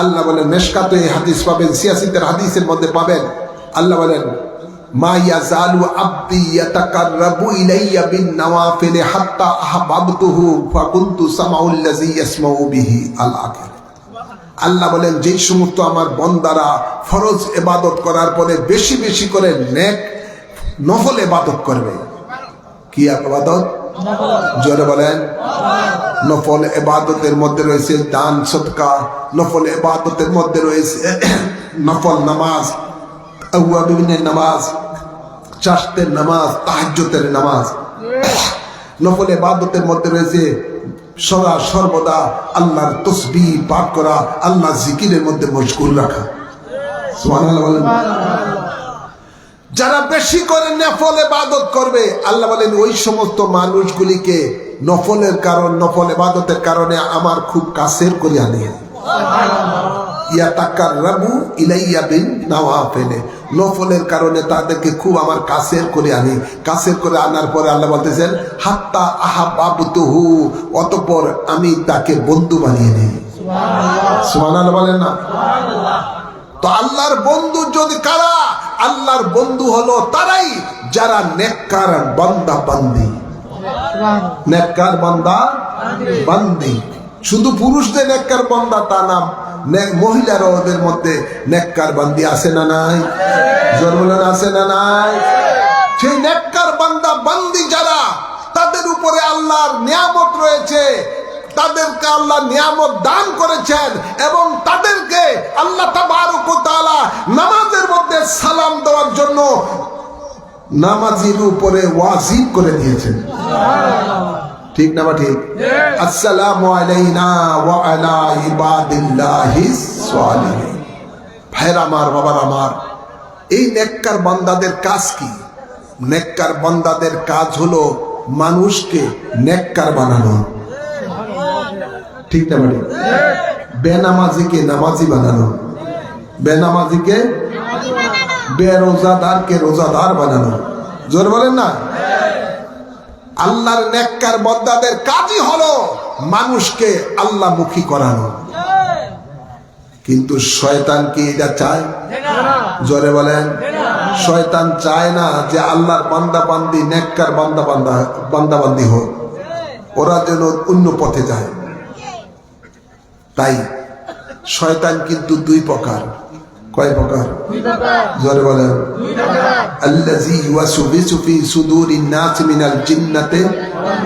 আল্লাহ বলেন, মিশকাতে হাদিস পাবেন, সিয়াসিতের হাদিসের মধ্যে পাবেন। আল্লাহ বলেন মা ইয়াজালু আবদি ইয়াতাকাররাবু ইলাইয়া বিন নওয়াফিল হাত্তা আহবাবতুহু ফাকুনতু সামাউল্লাযী ইয়াসমাউ বিহি আল আখির। আল্লাহ বলেন যেই সমস্ত আমার বান্দারা ফরজ ইবাদত করার পরে বেশি বেশি করে নেক নফল ইবাদত করবে। কি ইবাদত? জোরে বলেন। নফল ইবাদতের মধ্যে রয়েছে দান সদকা, নফল ইবাদতের মধ্যে রয়েছে নফল নামাজ, আওয়াবিনের নামাজ, চাশতের নামাজ, তাহাজ্জুদের নামাজ। নফল ইবাদতের মধ্যে রয়েছে সদা সর্বদা আল্লাহর তাসবিহ পাঠ করা, আল্লাহর জিকিরের মধ্যে মশগুল রাখা। সুবহানাল্লাহ বলেন। যারা বেশি করে নফল ইবাদত করবে, আল্লাহ বলেন ওই সমস্ত মানুষগুলিকে নফলের কারণ, নফল ইবাদতের কারণে আমার খুব কাছের করে আনে। ইয়াতাকাররাবু ইলাইয়া বিন নওয়াফিল, নফলের কারণে তাদেরকে খুব আমার কাছের করে আনি। কাছের করে আনার পরে আল্লাহ বলতেছেন হাত্তা আহবাবতুহু, অতঃপর আমি তাকে বন্ধু বানিয়ে নিই। সুবহানাল্লাহ বলেন না? তো আল্লাহর বন্ধু যদি কারা? আল্লাহর বন্ধু হলো তারাই যারা নেককার বান্দা বান্দি। নেককার বান্দা বান্দি। শুধু পুরুষদের নেককার বান্দা তা না, মহিলারা ওদের মধ্যে নেককার বান্দি আছে না নাই? জোর বলেন, আছে না নাই? সেই নেককার বান্দা বান্দি যারা, তাদের উপরে আল্লাহর নিয়ামত রয়েছে, তাদেরকে আল্লাহ নিয়ামত দান করেছেন এবং তাদেরকে আল্লাহ তাবারক ওয়া তাআলা নামাজের মধ্যে সালাম দেওয়ার জন্য নামাজির উপরে ওয়াজিব করে দিয়েছেন। ঠিক না বা ঠিক? আসসালামু আলাইনা ওয়া আলা ইবাদিল্লাহিস সালিহিন। ভাইরা আমার, বাবার আমার, এই নেককার বান্দাদের কাজ কি? নেককার বান্দাদের কাজ হলো মানুষকে নেককার বানানো। ঠিক না মানে? বেনামাজিকে নামাজি বানানো, বেনামাজিকে বেরোজাদারকে রোজাদার বানানো। জোর বলেন না? আল্লাহর নেককার বান্দাদের কাজই হলো মানুষকে আল্লাহমুখী করানো। কিন্তু শয়তান কি এটা চায়? জোরে বলেন। শয়তান চায় না যে আল্লাহর বান্দা বান্দি, নেককার বান্দা বান্দি হোক, ওরা যেন অন্য পথে যায়। তাই শয়তান কিন্তু 2 প্রকার। কয় প্রকার? জোরে বলেন। আল্লাযী ইউওয়াসওয়িসু ফি সুদুরিন নাস মিনাল জিন্নাতি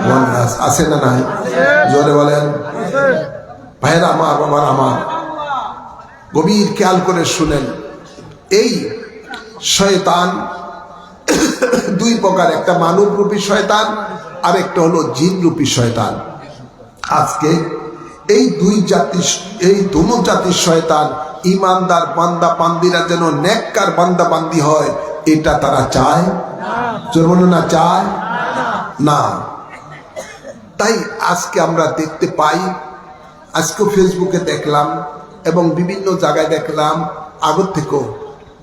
ওয়ান নাস। আছে না নাই? জোরে বলেন। ভাইরা আমার, বাবার আমার, গভীর খেয়াল করে শুনেন। এই শয়তান দুই প্রকার, একটা মানব রূপী শয়তান আর একটা হলো জিন রূপী শয়তান। আজকে এই দোনো জাতির শয়তান ইমানদার বান্দা বান্দিরা যেন নেককার বান্দা বান্দি হয়, এটা তারা চায়? জোর বলো না, চায় না। তাই আজকে আমরা দেখতে পাই, আজকে ফেসবুকে দেখলাম এবং বিভিন্ন জায়গায় দেখলাম আগর থেকেও,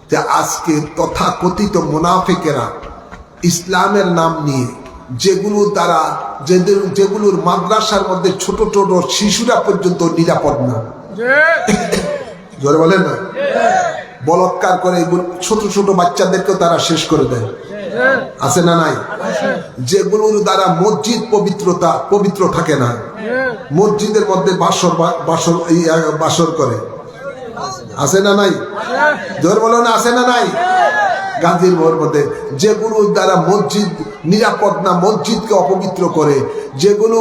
যে আজকে তথাকথিত মুনাফিকেরা ইসলামের নাম নিয়ে যেগুলোর মাদ্রাসার মধ্যে ছোট ছোট শিশুরা পর্যন্ত নিরাপদ না, জোরে বলেন না, বলৎকার করে ছোট ছোট বাচ্চাদেরকেও তারা শেষ করে দেয়, আছে না নাই? যেগুলোর দ্বারা মসজিদ পবিত্র থাকে না, মসজিদের মধ্যে বাসর করে, আছে না নাই? জোর বলো না, আছে না নাই? গান্ধীর মোড়ের মধ্যে যেগুলোর দ্বারা মসজিদ নিরাপদ না, মসজিদকে অপবিত্র করে, যেগুলো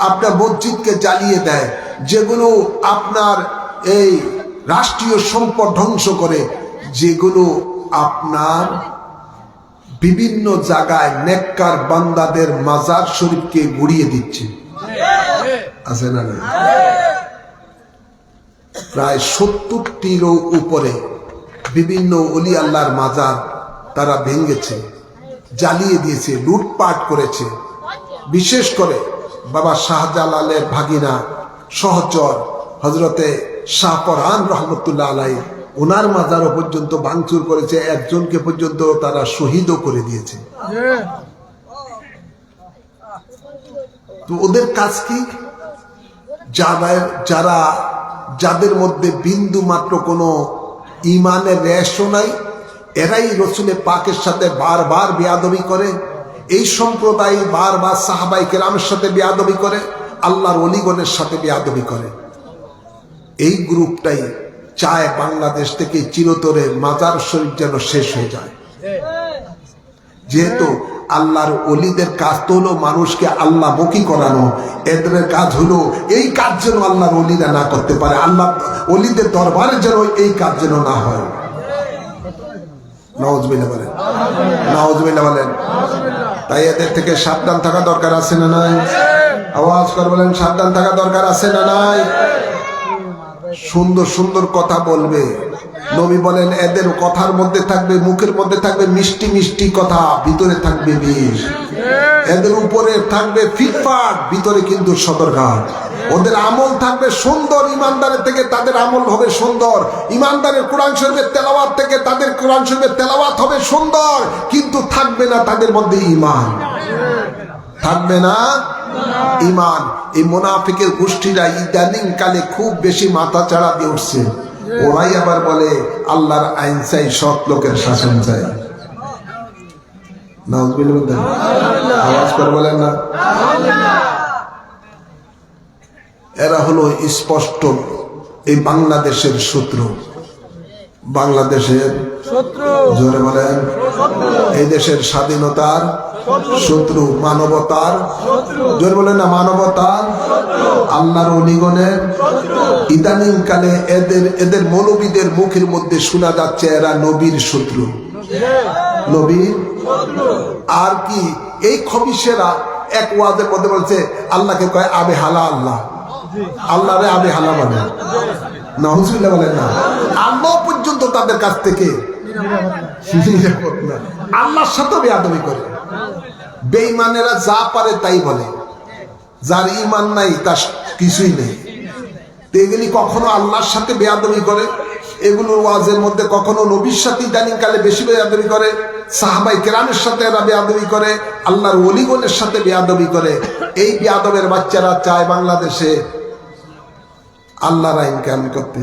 আপনার মসজিদকে জ্বালিয়ে দেয়, যেগুলো আপনার এই রাষ্ট্রীয় সম্পদ ধ্বংস করে, যেগুলো আপনার বিভিন্ন জায়গায় নেককার বান্দাদের মাজার শরীফকে গুড়িয়ে দিচ্ছে, আছে না নাই? প্রায় 70টিরও উপরে বিভিন্ন ওলি আল্লাহর মাজার তারা ভেঙেছে, জ্বালিয়ে দিয়েছে, লুটপাট করেছে। বিশেষ করে বাবা শাহজালালের ভাগিনা সহচর হজরতে শাহপরান রহমতুল্লাহ আলাই, ওনার মাজারও পর্যন্ত ভাঙচুর করেছে, একজনকে পর্যন্ত তারা শহীদও করে দিয়েছে। তো ওদের কাজ কি? যাদের মধ্যে বিন্দু মাত্র কোনো ইমানের রেশও নাই, এরাই রসুলের পাকের সাথে বারবার বেয়াদবি করে, এই সম্প্রদায় বারবার সাহাবাই কেরামের সাথে বেয়াদবি করে, আল্লাহর ওলিগণের সাথে বেয়াদবি করে। এই গ্রুপটাই চায় বাংলাদেশ থেকে চিরতরে মাজার শরীফ যেন শেষ হয়ে যায়। যেহেতু আল্লাহর ওলিদের কাজ তো হলো মানুষকে আল্লাহমুখী করানো, এদের কাজ হলো এই কাজ যেন আল্লাহর ওলিরা না করতে পারে, আল্লাহ ওলিদের দরবারে যেন এই কাজ যেন না হয়। নাউজুবিল্লাহ বলেন, নাউজুবিল্লাহ বলেন। তাই এদের থেকে সাবধান থাকা দরকার আছে না নাই? আওয়াজ করে বলেন, সাবধান থাকা দরকার আছে না নাই? সুন্দর সুন্দর কথা বলবে, নবী বলেন এদের কথার মধ্যে থাকবে, মুখের মধ্যে থাকবে মিষ্টি মিষ্টি কথা, ভিতরে থাকবে বিষ। এদের উপরে থাকবে ফিটফাট, ভিতরে কিন্তু সদরঘাট। ওদের আমল থাকবে সুন্দর, ইমানদারের থেকে তাদের আমল হবে সুন্দর, ইমানদারের কোরআন শরীফের তেলাওয়াত থেকে তাদের কোরআন শরীফের তেলাওয়াত হবে সুন্দর, কিন্তু থাকবে না তাদের মধ্যে ঈমান, থাকবে না ঈমান। এই মুনাফিকের গোষ্ঠীরা ইদানিং কালে খুব বেশি মাথা চাড়া দিয়ে উঠছে। ওরাই আবার বলে আল্লাহর আইন চাই, সৎ লোকের শাসন চাই। নাউজুবিল্লাহ, আওয়াজ করে বলেন না। এরা হলো স্পষ্ট এই বাংলাদেশের শত্রু, বাংলাদেশের জোরে বলেন, এই দেশের স্বাধীনতার শত্রু, মানবতার, জোরে বলেন না, মানবতার, আল্লাহর ওলিগণের। ইদানিং কালে এদের মৌলবীদের মুখের মধ্যে শোনা যাচ্ছে এরা নবীর শত্রু, নবীর। আর কি এই খবিশেরা এক ওয়াজের মধ্যে বলছে আল্লাহকে কয় আবে হালা আল্লাহ, আল্লাহরে আবে হালা মানে, নাউজুবিল্লাহ বলেন না। আল্লাহ পর্যন্ত তাদের কাছ থেকে নিরাপদ না, আল্লাহর সাথে বেয়াদবি করে। বেঈমানেরা যা পারে তাই বলে, যার ঈমান নাই তার কিছুই নেই। এগুলি কখনো আল্লাহর সাথে বেয়াদবি করে, এগুলোর ওয়াজের মধ্যে কখনো নবীর সাথে ইদানিং কালে বেশি বেয়াদবি করে, সাহাবাই কেরামের সাথে এরা বেয়াদবি করে, আল্লাহর ওলিগণের সাথে বেয়াদবি করে। এই বেয়াদবের বাচ্চারা চায় বাংলাদেশে আল্লাহর আইন কায়েম করতে।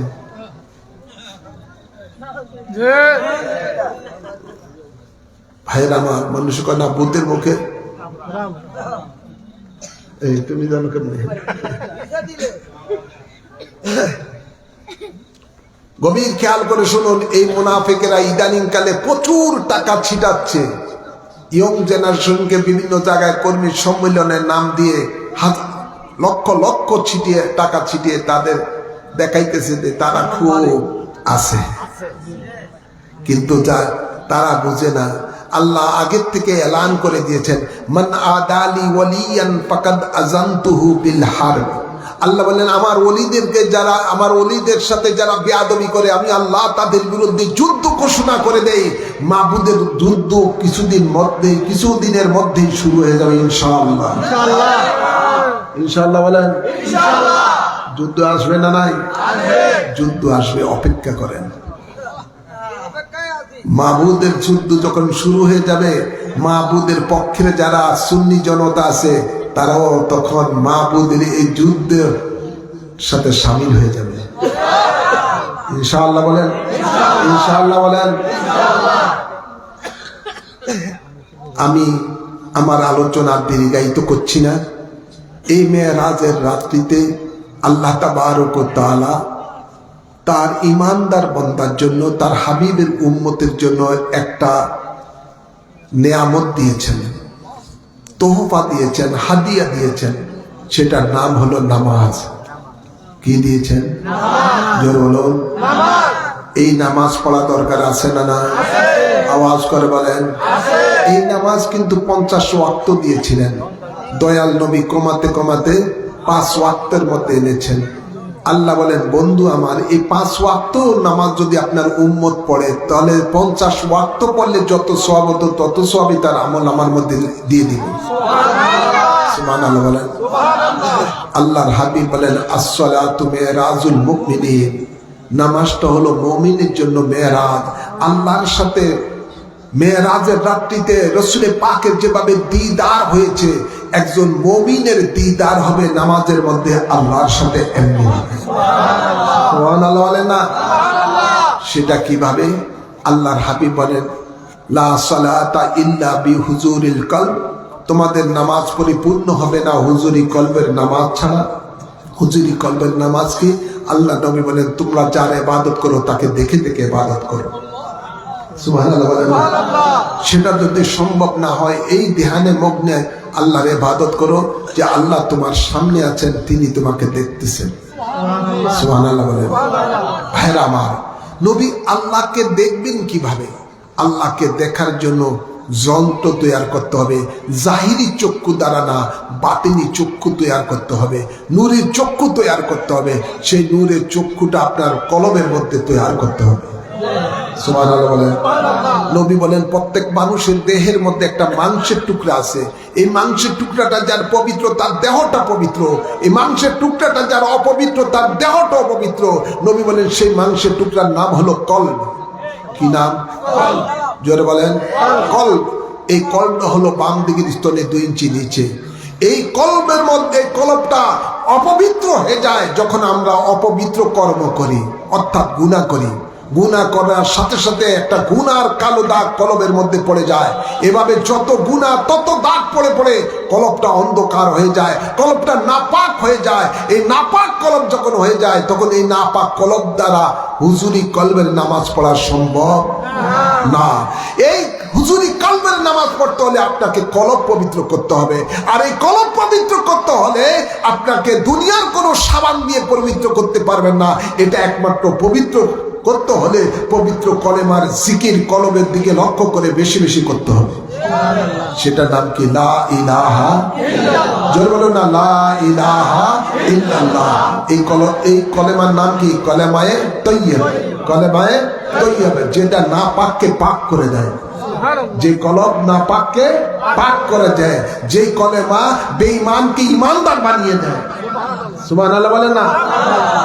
ভাইয়ের আমার, মানুষ কয় না বুদ্ধের মুখে, এই তুমি জানো কেমনি। গভীর খেয়াল করে শুনুন, এই মুনাফিকেরা ইদানিং কালে প্রচুর টাকা ছিটাচ্ছে ইয়ং জেনারেশনকে, বিভিন্ন জায়গায় কর্মী সম্মেলনের নাম দিয়ে লক্ষ লক্ষ ছিটিয়ে টাকা ছিটিয়ে তাদের দেখাইতেছে যে তারা খুব আছে, কিন্তু তারা বুঝে না আল্লাহ আগের থেকে এলান করে দিয়েছেন, মান আদালি ওয়ালিয়ান ফাকাদ আযানতুহু বিল হারব। আল্লাহ বলেন আমার ওলিদেরকে যারা, আমার ওলিদের সাথে যারা বেয়াদবি করে আমি আল্লাহ তাদের বিরুদ্ধে যুদ্ধ ঘোষণা করে দেই। মাবুদের যুদ্ধ কিছুদিনের মধ্যেই শুরু হয়ে যাবে ইনশাআল্লাহ। ইনশাআল্লাহ বলেন, যুদ্ধ আসবে না? নাই, যুদ্ধ আসবে, অপেক্ষা করেন। মাবুদের যুদ্ধ যখন শুরু হয়ে যাবে, মাবুদের পক্ষের যারা সুন্নি জনতা আছে তারাও তখন মাবুদের এই যুদ্ধের সাথে সামিল হয়ে যাবে ইনশাআল্লাহ বলেন, ইনশাআল্লাহ বলেন। আমি আমার আলোচনা দীর্ঘায়িত করছি না। এই মেরাজের রাত্রিতে আল্লাহ তাবারক ওয়া তাআলা তার ইমানদার বান্দার জন্য, তার হাবিবের উম্মতের জন্য একটা নেয়ামত দিয়েছেন, তোহফা দিয়েছেন, হাদিয়া দিয়েছেন। সেটার নাম হলো নামাজ। কি দিয়েছেন? জোরে বলুন। এই নামাজ পড়া দরকার আছে না? না, আওয়াজ করে বলেন। এই নামাজ কিন্তু 50 ওয়াক্ত দিয়েছিলেন দয়াল নবী, কমাতে কমাতে 5 ওয়াক্তের মধ্যে এনেছেন। আল্লাহ বলেন, বন্ধু আমার, এই 5 ওয়াক্ত নামাজ যদি আপনার উম্মত পড়ে তাহলে 50 ওয়াক্ত পড়লে যত সওয়াব হতো তত সওয়াবই তার আমল আমার মধ্যে দিয়ে দিব। সুবহানাল্লাহ বলেন। আল্লাহর হাবিব বলেন, আস-সালাতু মিরাজুল মুমিনিন। নামাজটা হলো মুমিনের জন্য মেরাজ। আল্লাহর সাথে মেরাজের রাত্রিতে রাসূলের পাকের যেভাবে দিদার হয়েছে, একজন মুমিনের দিদার হবে নামাজের মধ্যে আল্লাহর সাথে এমনি হবে। সুবহানাল্লাহ বলেন না? সেটা কিভাবে? আল্লাহর হাবিব বলেন, লা সালাতা ইল্লা বিহুজুরিল কলব। তোমাদের নামাজ পরিপূর্ণ হবে না হুজুরি কলবের নামাজ ছাড়া। হুজুরি কলবের নামাজ কি? আল্লাহ নবী বলেন, তোমরা যার ইবাদত করো তাকে দেখে দেখে ইবাদত করো। সুবহানাল্লাহ বলেন। সেটা যদি সম্ভব না হয়, এই ধ্যানে মগ্নে আল্লাহর ইবাদত করো যে আল্লাহ তোমার সামনে আছেন, তিনি তোমাকে দেখতেছেন। সুবহানাল্লাহ বলেন। ভাইরা আমার, নবী আল্লাহকে দেখবেন কিভাবে? আল্লাহকে দেখার জন্য যন্ত্র তৈরি করতে হবে। জাহিরি চক্ষু দ্বারা না, বাতিনি চক্ষু তৈরি করতে হবে, নূরের চক্ষু তৈরি করতে হবে। সেই নূরের চক্ষুটা আপনার কলবের মধ্যে তৈরি করতে হবে। সুবহানাল্লাহ বলেন। নবী বলেন, প্রত্যেক মানুষের দেহের মধ্যে একটা মাংসের টুকরা আছে। এই মাংসের টুকরাটা যার পবিত্র তার দেহটা পবিত্র, এই মাংসের টুকরাটা যার অপবিত্র তার দেহটা অপবিত্র। নবী বলেন, সেই মাংসের টুকরার নাম হলো কলব। কি নাম? জোরে বলেন। কলব। এই কলবটা হলো বাম দিকের স্তনে 2 ইঞ্চি নিচে। এই কলবের মধ্যে, কলবটা অপবিত্র হয়ে যায় যখন আমরা অপবিত্র কর্ম করি, অর্থাৎ গুনাহ করি। গুনাহ করার সাথে সাথে একটা গুনার কালো দাগ কলবের মধ্যে পড়ে যায়। এভাবে যত গুনাহ তত দাগ পড়ে পড়ে কলবটা অন্ধকার হয়ে যায়, কলবটা নাপাক হয়ে যায়। এই নাপাক কলব যখন হয়ে যায়, তখন এই নাপাক কলব দ্বারা হুজুরি কলবের নামাজ পড়া সম্ভব না। এই হুজুরি কলবের নামাজ পড়তে হলে আপনাকে কলব পবিত্র করতে হবে। আর এই কলব পবিত্র করতে হলে আপনাকে দুনিয়ার কোনো সাবান দিয়ে পবিত্র করতে পারবেন না। এটা একমাত্র পবিত্র করতে হলে পবিত্র কলেমার জিকির কলবের দিকে লক্ষ্য করে বেশি বেশি করতে হবে। সেটার নাম কি? লা ইলাহা ইল্লাল্লাহ। জোরে বলো না, লা ইলাহা ইল্লাল্লাহ। এই কলেমার নাম কি? কলেমায়ে তৈয়্যিবা। কলেমায়ে তৈয়্যিবা, যেটা না পাককে পাক করে দেয়। যে কলব না পাককে পাক করে দেয়, যে কলেমা বেঈমানকে ঈমানদার বানিয়ে দেয়। সুবহানাল্লাহ বলেন না?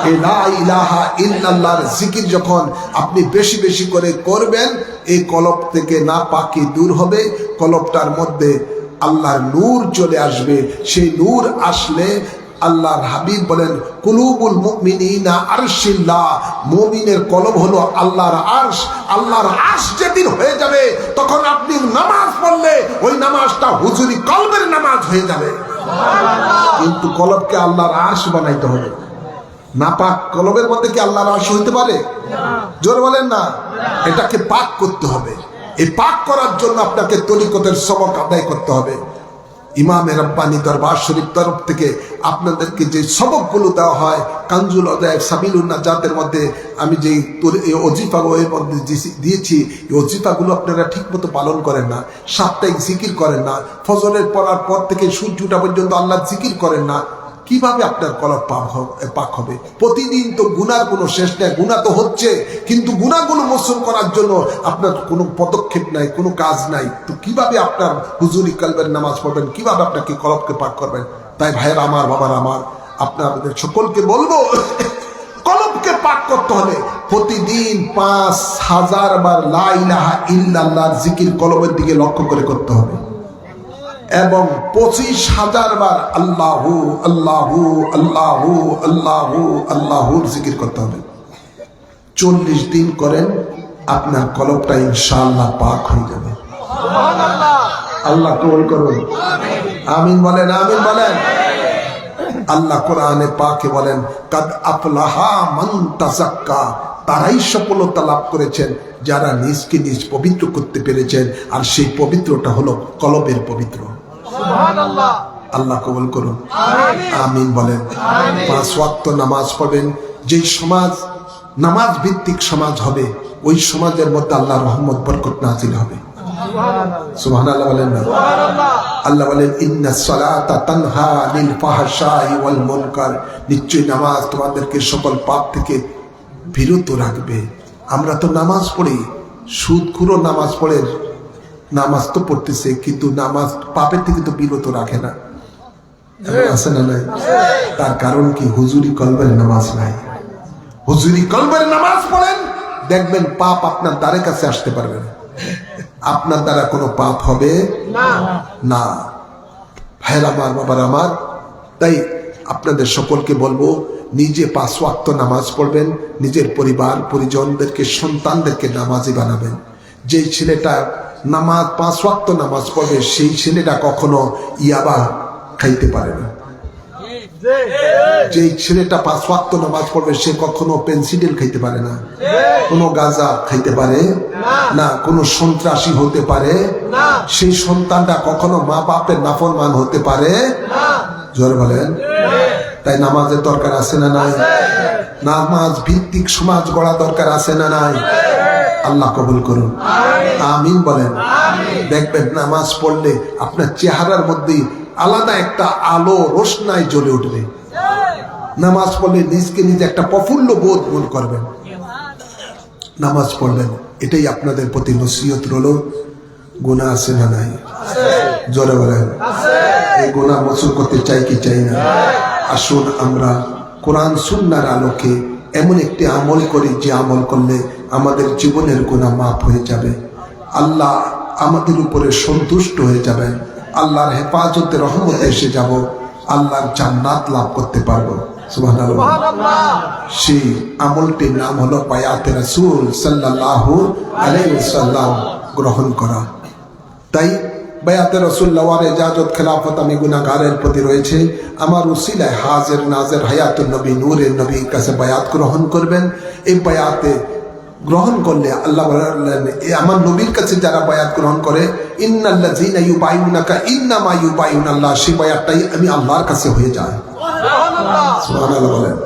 এই লা ইলাহা ইল্লাল্লাহর জিকির যখন আপনি বেশি বেশি করে করবেন, এই কলব থেকে নাপাকি দূর হবে, কলবটার মধ্যে আল্লাহর নূর চলে আসবে। সেই নূর আসলে আল্লাহর হাবিব বলেন, কুলুবুল মুমিনিনা আরশিল্লাহ। মুমিনের কলব হলো আল্লাহর আরশ। আল্লাহর আরশ যেদিন হয়ে যাবে, তখন আপনি নামাজ পড়লে ওই নামাজটা হুজুরি কলবের নামাজ হয়ে যাবে। কিন্তু কলবকে আল্লাহর আরশ বানাইতে হবে। নাপাক কলবের মধ্যে কি আল্লাহর আরশ হইতে পারে? জোরে বলেন না। এটাকে পাক করতে হবে। এই পাক করার জন্য আপনাকে তরিকতের সবক আদায় করতে হবে। ইমামে রব্বানি দরবার শরীফ তরফ থেকে আপনাদেরকে যে সবকগুলো দেওয়া হয়, কানজুল আদায়েব সাবিলুন নাজাতের মধ্যে আমি যেই অজিফা এর মধ্যে দিয়েছি, এই অজিফাগুলো আপনারা ঠিক মতো পালন করেন না, সাপ্তাহিক জিকির করেন না, ফজরের পড়ার পর থেকে সূর্য ওঠা পর্যন্ত আল্লাহ জিকির করেন না, কিভাবে আপনার কলব পাক হবে? প্রতিদিন তো গুনার কোনো শেষ নেই, গুনাহ তো হচ্ছে, কিন্তু গুনাহগুলো মোচন করার জন্য আপনার কোনো পদক্ষেপ নাই, কোনো কাজ নাই। তো কিভাবে আপনার হুজুরি কলবের নামাজ পড়বেন, কিভাবে আপনাকে কলবকে পাক করবেন? তাই ভাইয়েরা আমার, বাবার আমার, আপনাদের সকলকে বলবো, কলবকে পাক করতে হলে প্রতিদিন 5000 বার লা ইলাহা ইল্লাল্লাহর জিকির কলবের দিকে লক্ষ্য করে করতে হবে, এবং 25,000 বার আল্লাহু আল্লাহু আল্লাহু আল্লাহু আল্লাহুর জিকির করতে হবে। 40 দিন করেন, আপনার কলবটা ইনশাআল্লাহ পাক হয়ে যাবে। আল্লাহ কবুল করুন, আমিন বলেন, আমিন বলেন। আল্লাহ কোরআনে পাকে বলেন, কাদ আফলাহা মান তাযাক্কা, তারাই সফলতা লাভ করেছেন যারা নিজকে নিজ পবিত্র করতে পেরেছেন, আর সেই পবিত্রটা হলো কলবের পবিত্র। আল্লাহ কবুল করুন, আমিন বলেন। 5 ওয়াক্ত নামাজ পড়বেন। যেই সমাজ নামাজ ভিত্তিক সমাজ হবে, ওই সমাজের মধ্যে আল্লাহর রহমত বরকত নাজিল হবে। সুবহানাল্লাহ বলেন না? আল্লাহ বলেন, ইন্নাস সালাতা তানহা আনিল ফাহশাই ওয়াল মুনকার, নিশ্চয়ই নামাজ তোমাদেরকে সকল পাপ থেকে বিরত রাখবে। আমরা তো নামাজ পড়ি, সুদখুরও নামাজ পড়ে, নামাজ তো পড়তেছে, কিন্তু নামাজ পাপের থেকে তো বিরত রাখে না, আছে না নাই? তার কারণ কি? হুজুরি কলবের নামাজ নাই। হুজুরি কলবের নামাজ পড়েন, দেখবেন পাপ আপনার দ্বারে কাছে আসতে পারবে না, আপনার দ্বারা কোনো পাপ হবে না। ভাইয়ের আমার, বাবার আমার, তাই আপনাদের সকলকে বলবো, নিজে 5 ওয়াক্ত নামাজ পড়বেন, নিজের পরিবার পরিজনদেরকে, সন্তানদেরকে নামাজি বানাবেন। যেই ছেলেটা 5 ওয়াক্ত নামাজ পড়বে, সেই ছেলেটা কখনো ইয়াবা খাইতে পারে না। যেই ছেলেটা 5 ওয়াক্ত নামাজ পড়বে, সে কখনো পেন্সিডিল খাইতে পারে না, কোনো গাঁজা খাইতে পারে না, কোনো সন্ত্রাসী হতে পারে না, সেই সন্তানটা কখনো মা বাপের নাফরমান হতে পারে না। জোরে বলেন। তাই নামাজের দরকার আছে না নাই? নামাজ ভিত্তিক সমাজ গড়া দরকার আছে না নাই? আল্লাহ কবুল করুন, আমিন বলেন। দেখবেন নামাজ পড়লে আপনার চেহারার মধ্যে আলাদা একটা আলো রোশনাই জ্বলে উঠবে। নামাজ পড়লে নিজকে নিজে একটা প্রফুল্ল বোধ মনে করবেন। নামাজ পড়বেন, এটাই আপনাদের প্রতি নসিহত রইল। গুনাহ আছে না নাই? জোরে বলেন। এই গুনাহ মোচন করতে চাই কি চাই না? আসুন আমরা কোরআন সুন্নাহর আলোকে এমন একটি আমল করি, যে আমল করলে আমাদের জীবনের গুনাহ মাফ হয়ে যাবে, আল্লাহ আমাদের উপরে সন্তুষ্ট হয়ে যাবেন, আল্লাহর হেফাজতে রহমতে এসে যাব, আল্লাহর জান্নাত লাভ করতে পারবো। সুবহানাল্লাহ। সেই আমলটির নাম হলো বায়াতে রাসূল সাল্লাল্লাহু আলাইহি ওয়াসাল্লাম গ্রহণ করা। তাই বায়াতে রাসূল লওয়ার ইজাজত খেলাফত আমি গুনাহগারের প্রতি রয়েছে, আমার উসিলায় হাজির নাজির হায়াতুন নবী নূরের নবীর কাছে বায়াত গ্রহণ করবেন। এই বায়াতে গ্রহণ করলে আল্লাহ বললেন, আমার নবীর কাছে যারা বায়াত গ্রহণ করে, ইন্নাল্লাযীনা ইউবাইউনাকা ইন্নামা ইউবাইউনাল্লাহ, সেই বায়াতটাই আমি আল্লাহর কাছে হয়ে যায়। সুবহানাল্লাহ বলেন।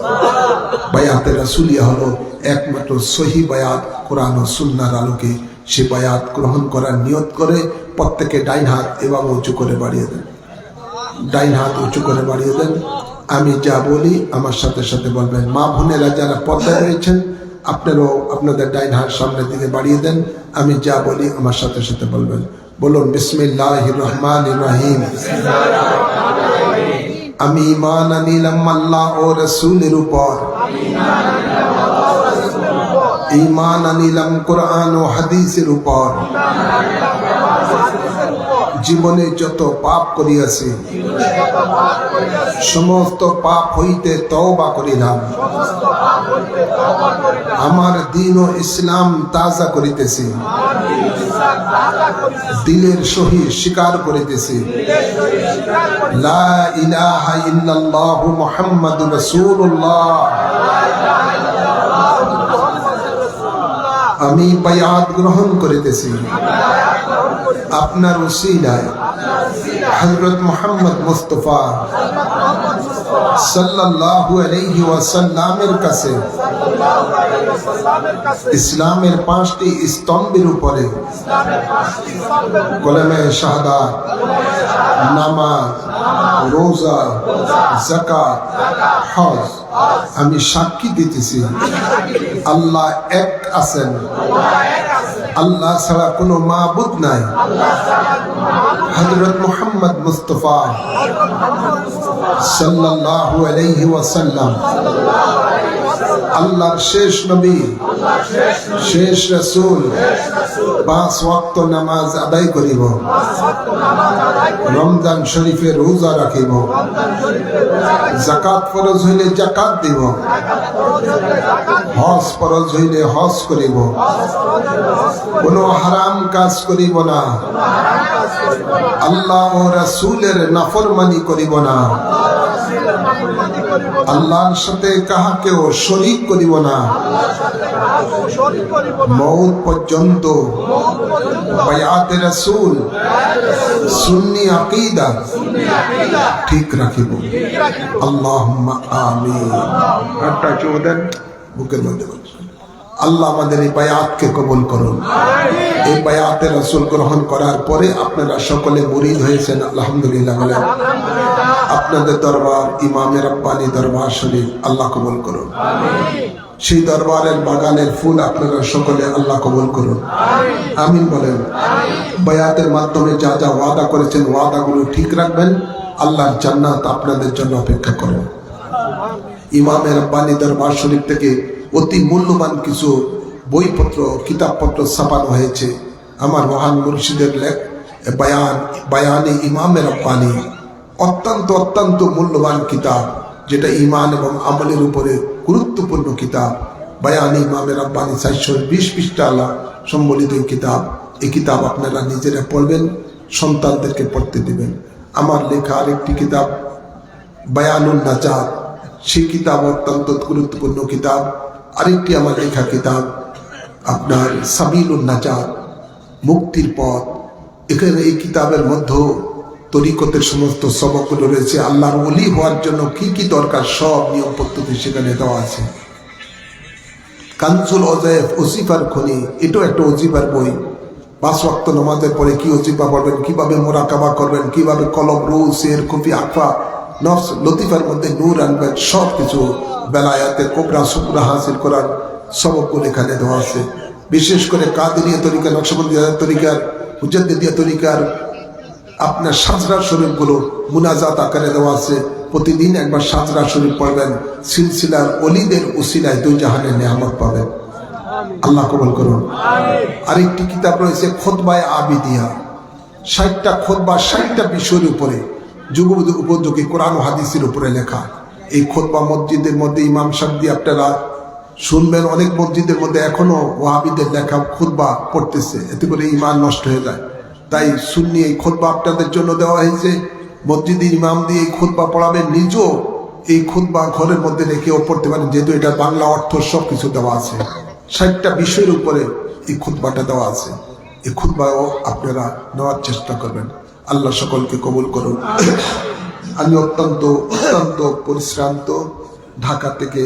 বায়াতে রাসূলিয়া হলো একমাত্র সহি বায়াত, কোরআন ও সুন্নাহর আলোকে। সে বায়াত গ্রহণ করার নিয়ত করে প্রত্যেকে ডাইন হাত এবং উঁচু করে বাড়িয়ে দেন, ডাইন হাত উঁচু করে বাড়িয়ে দেন। আমি যা বলি আমার সাথে সাথে বলবেন। মা বোনেরা যারা পর্দায় রয়েছেন, আপনারাও আপনাদের ডাইন হাত সামনের দিকে বাড়িয়ে দেন। আমি যা বলি আমার সাথে সাথে বলবেন। বলুন, বিসমিল্লাহির রহমানির রহিম। আমি ঈমান আনিলাম আল্লাহ ও রাসূলের উপর, ঈমান আনিলাম কোরআন ও হাদিসের উপর, জীবনে যত পাপ করিয়াছি সমস্ত পাপ হইতে তওবা করিলাম, আমার দ্বীন ও ইসলাম তাজা করিতেছি, দিলের সহিত স্বীকার করিতেছি, লা ইলাহা ইল্লাল্লাহ মুহাম্মাদুর রাসূলুল্লাহ। আমি বায়াত গ্রহণ করিতেছি আপনার উসিলায় হযরত মুহাম্মদ মুস্তাফা সাল্লাল্লাহু আলাইহি ওয়াসাল্লামের কাছে ইসলামের 5টি স্তম্ভের উপরে কলেমে শাহাদাত, নামাজ, রোজা, যাকাত, হজ আমি সাক্ষী দিতেছি আল্লাহ এক আছেন, আল্লাহ ছাড়া কোনো মাবুদ নাই। হযরত মুহাম্মদ মুস্তাফা সাল্লাল্লাহু আলাইহি ওয়াসাল্লাম আল্লাহর শেষ নবী, শেষ রাসূল। 5 ওয়াক্ত নামাজ আদায় করিব, রমজান শরীফে রোজা রাখিব, যাকাত ফরজ হইলে যাকাত দিব, হজ ফরজ হইলে হজ করিব, কোনো হারাম কাজ করিব না, আল্লাহ ও রাসূলের নাফরমানি করিব না, আল্লাহর সাথে কাহাকেও শরীক করিব না, মওত পর্যন্ত বায়াতে রাসূল সুন্নি আকীদা ঠিক রাখিব। আল্লাহুম্মা আমিন। একটা চোদেন বুকের মধ্যে আল্লাহ আমাদের এই বায়াতকে কবুল করুন। এই বায়াতে রাসূল গ্রহণ করার পরে আপনারা সকলে মুরিদ হয়েছেন, আলহামদুলিল্লাহ বলেন। আপনাদের দরবার ইমামে রব্বানী দরবার শরীফ আল্লাহ কবুল করুন। সেই দরবারের বাগানের ফুল আপনারা সকলে আল্লাহ কবুল করুন, আমিন বলেন। বায়াতের মাধ্যমে যা যা ওয়াদা করেছেন ওয়াদাগুলো ঠিক রাখবেন, আল্লাহর জান্নাত আপনাদের জন্য অপেক্ষা করেন। ইমামে রব্বানী দরবার শরীফ থেকে অতি মূল্যবান কিছু বইপত্র কিতাবপত্র ছাপানো হয়েছে। আমার মহান মুর্শিদের বায়ানে ইমামে রব্বানী অত্যন্ত মূল্যবান কিতাব, যেটা ঈমান এবং আমলের উপরে গুরুত্বপূর্ণ কিতাব। বায়ানে ইমামে রব্বানী 420 পৃষ্ঠা সম্বলিত এই কিতাব। এই কিতাব আপনারা নিজেরা পড়বেন, সন্তানদেরকে পড়তে দিবেন। আমার লেখা আরেকটি কিতাব বায়ানুন নাজাত, সেই কিতাব অত্যন্ত গুরুত্বপূর্ণ কিতাব। আরেকটি আমার লেখা কিতাব আপনার সাবিলুন নাজাত, মুক্তির পথ। এখানে এই কিতাবের মধ্যে তরিকতের সমস্ত সবকগুলো রয়েছে। আল্লাহর ওলি হওয়ার জন্য কি কি দরকার সব নিয়ম পদ্ধতি সেখানে দেওয়া আছে। কানজুল ওজায়েফ, ওজিফার খনি, এটাও একটা ওজিফার বই। 5 ওয়াক্ত নামাজের পরে কি ওজিফা পড়বেন, কিভাবে মোরাকাবা করবেন, কিভাবে কলম, রু, শের, খুফি, আকফা, নফস, লতিফার মধ্যে নূর আনবেন, সব কিছু বেলায়াতে কোবরা সুবরা হাসিল করার সবকগুলো এখানে দেওয়া আছে। বিশেষ করে কাদেরিয়া তরিকা, নকশবন্দিয়া তরিকার, মুজাদ্দিদিয়া তরিকার আপনার সাজরা শরীফগুলো মুনাজাত আকারে দেওয়া আছে। প্রতিদিন একবার সাজরা শরীফ পড়বেন, সিলসিলার ওলিদের উসিলায় 2 জাহানের নেয়ামত পাবেন। আল্লাহ কবুল করুন। আরেকটি কিতাব রয়েছে খুতবায়ে আবিদিয়া, 60টা খুতবা 60টা বিষয়ের উপরে যুগ উপযোগী কোরআন ও হাদিসের উপরে লেখা। এই খুতবা মসজিদের মধ্যে ইমাম সাহেব দিয়ে আপনারা শুনবেন। অনেক মসজিদের মধ্যে এখনো ওয়াহাবিদের লেখা খুতবা পড়তেছে, এতে করে ঈমান নষ্ট হয়ে যায়। তাই সুন্নি এই খুতবা আপনাদের জন্য দেওয়া হয়েছে। মসজিদের ইমাম দিয়ে এই খুতবা পড়াবেন, নিজেও এই খুতবা ঘরের মধ্যে রেখেও পড়তে পারেন, যেহেতু এটা বাংলা অর্থ সব কিছু দেওয়া আছে। 60টা বিষয়ের উপরে এই খুতবাটা দেওয়া আছে। এই খুতবাও আপনারা নেওয়ার চেষ্টা করবেন। আল্লাহ সকলকে কবুল করুন। আমি অত্যন্ত পরিশ্রান্ত। ঢাকা থেকে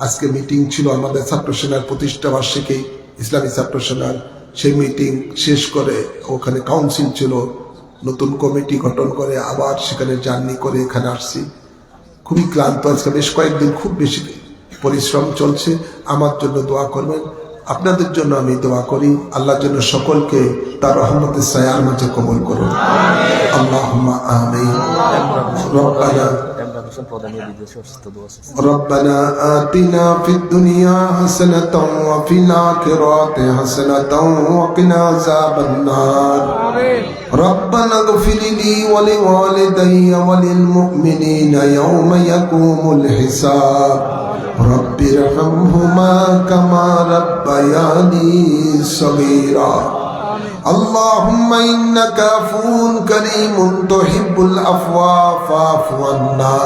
আজকে মিটিং ছিল আমাদের ছাত্র সেনার প্রতিষ্ঠা বার্ষিকী, ইসলামী ছাত্র সেনার। সেই মিটিং শেষ করে ওখানে কাউন্সিল ছিল, নতুন কমিটি গঠন করে আবার সেখানে জার্নি করে এখানে আসছি। খুবই ক্লান্ত আজকে, বেশ কয়েকদিন খুব বেশি পরিশ্রম চলছে। আমার জন্য দোয়া করবেন, আপনাদের জন্য আমি দোয়া করি। আল্লাহর জন্য সকলকে তার রহমতের ছায়ার মাঝে কবুল করুন। আল্লাহুম্মা আমিন। ربنا آتنا في الدنيا حسنة وفي الآخرة حسنة وقنا عذاب النار. ربنا اغفر لي ولوالدي وللمؤمنين يوم يقوم الحساب. رب ارحمهما كما ربياني صغيرا. اللهم إنك عفو كريم تحب العفو فاعف عنا.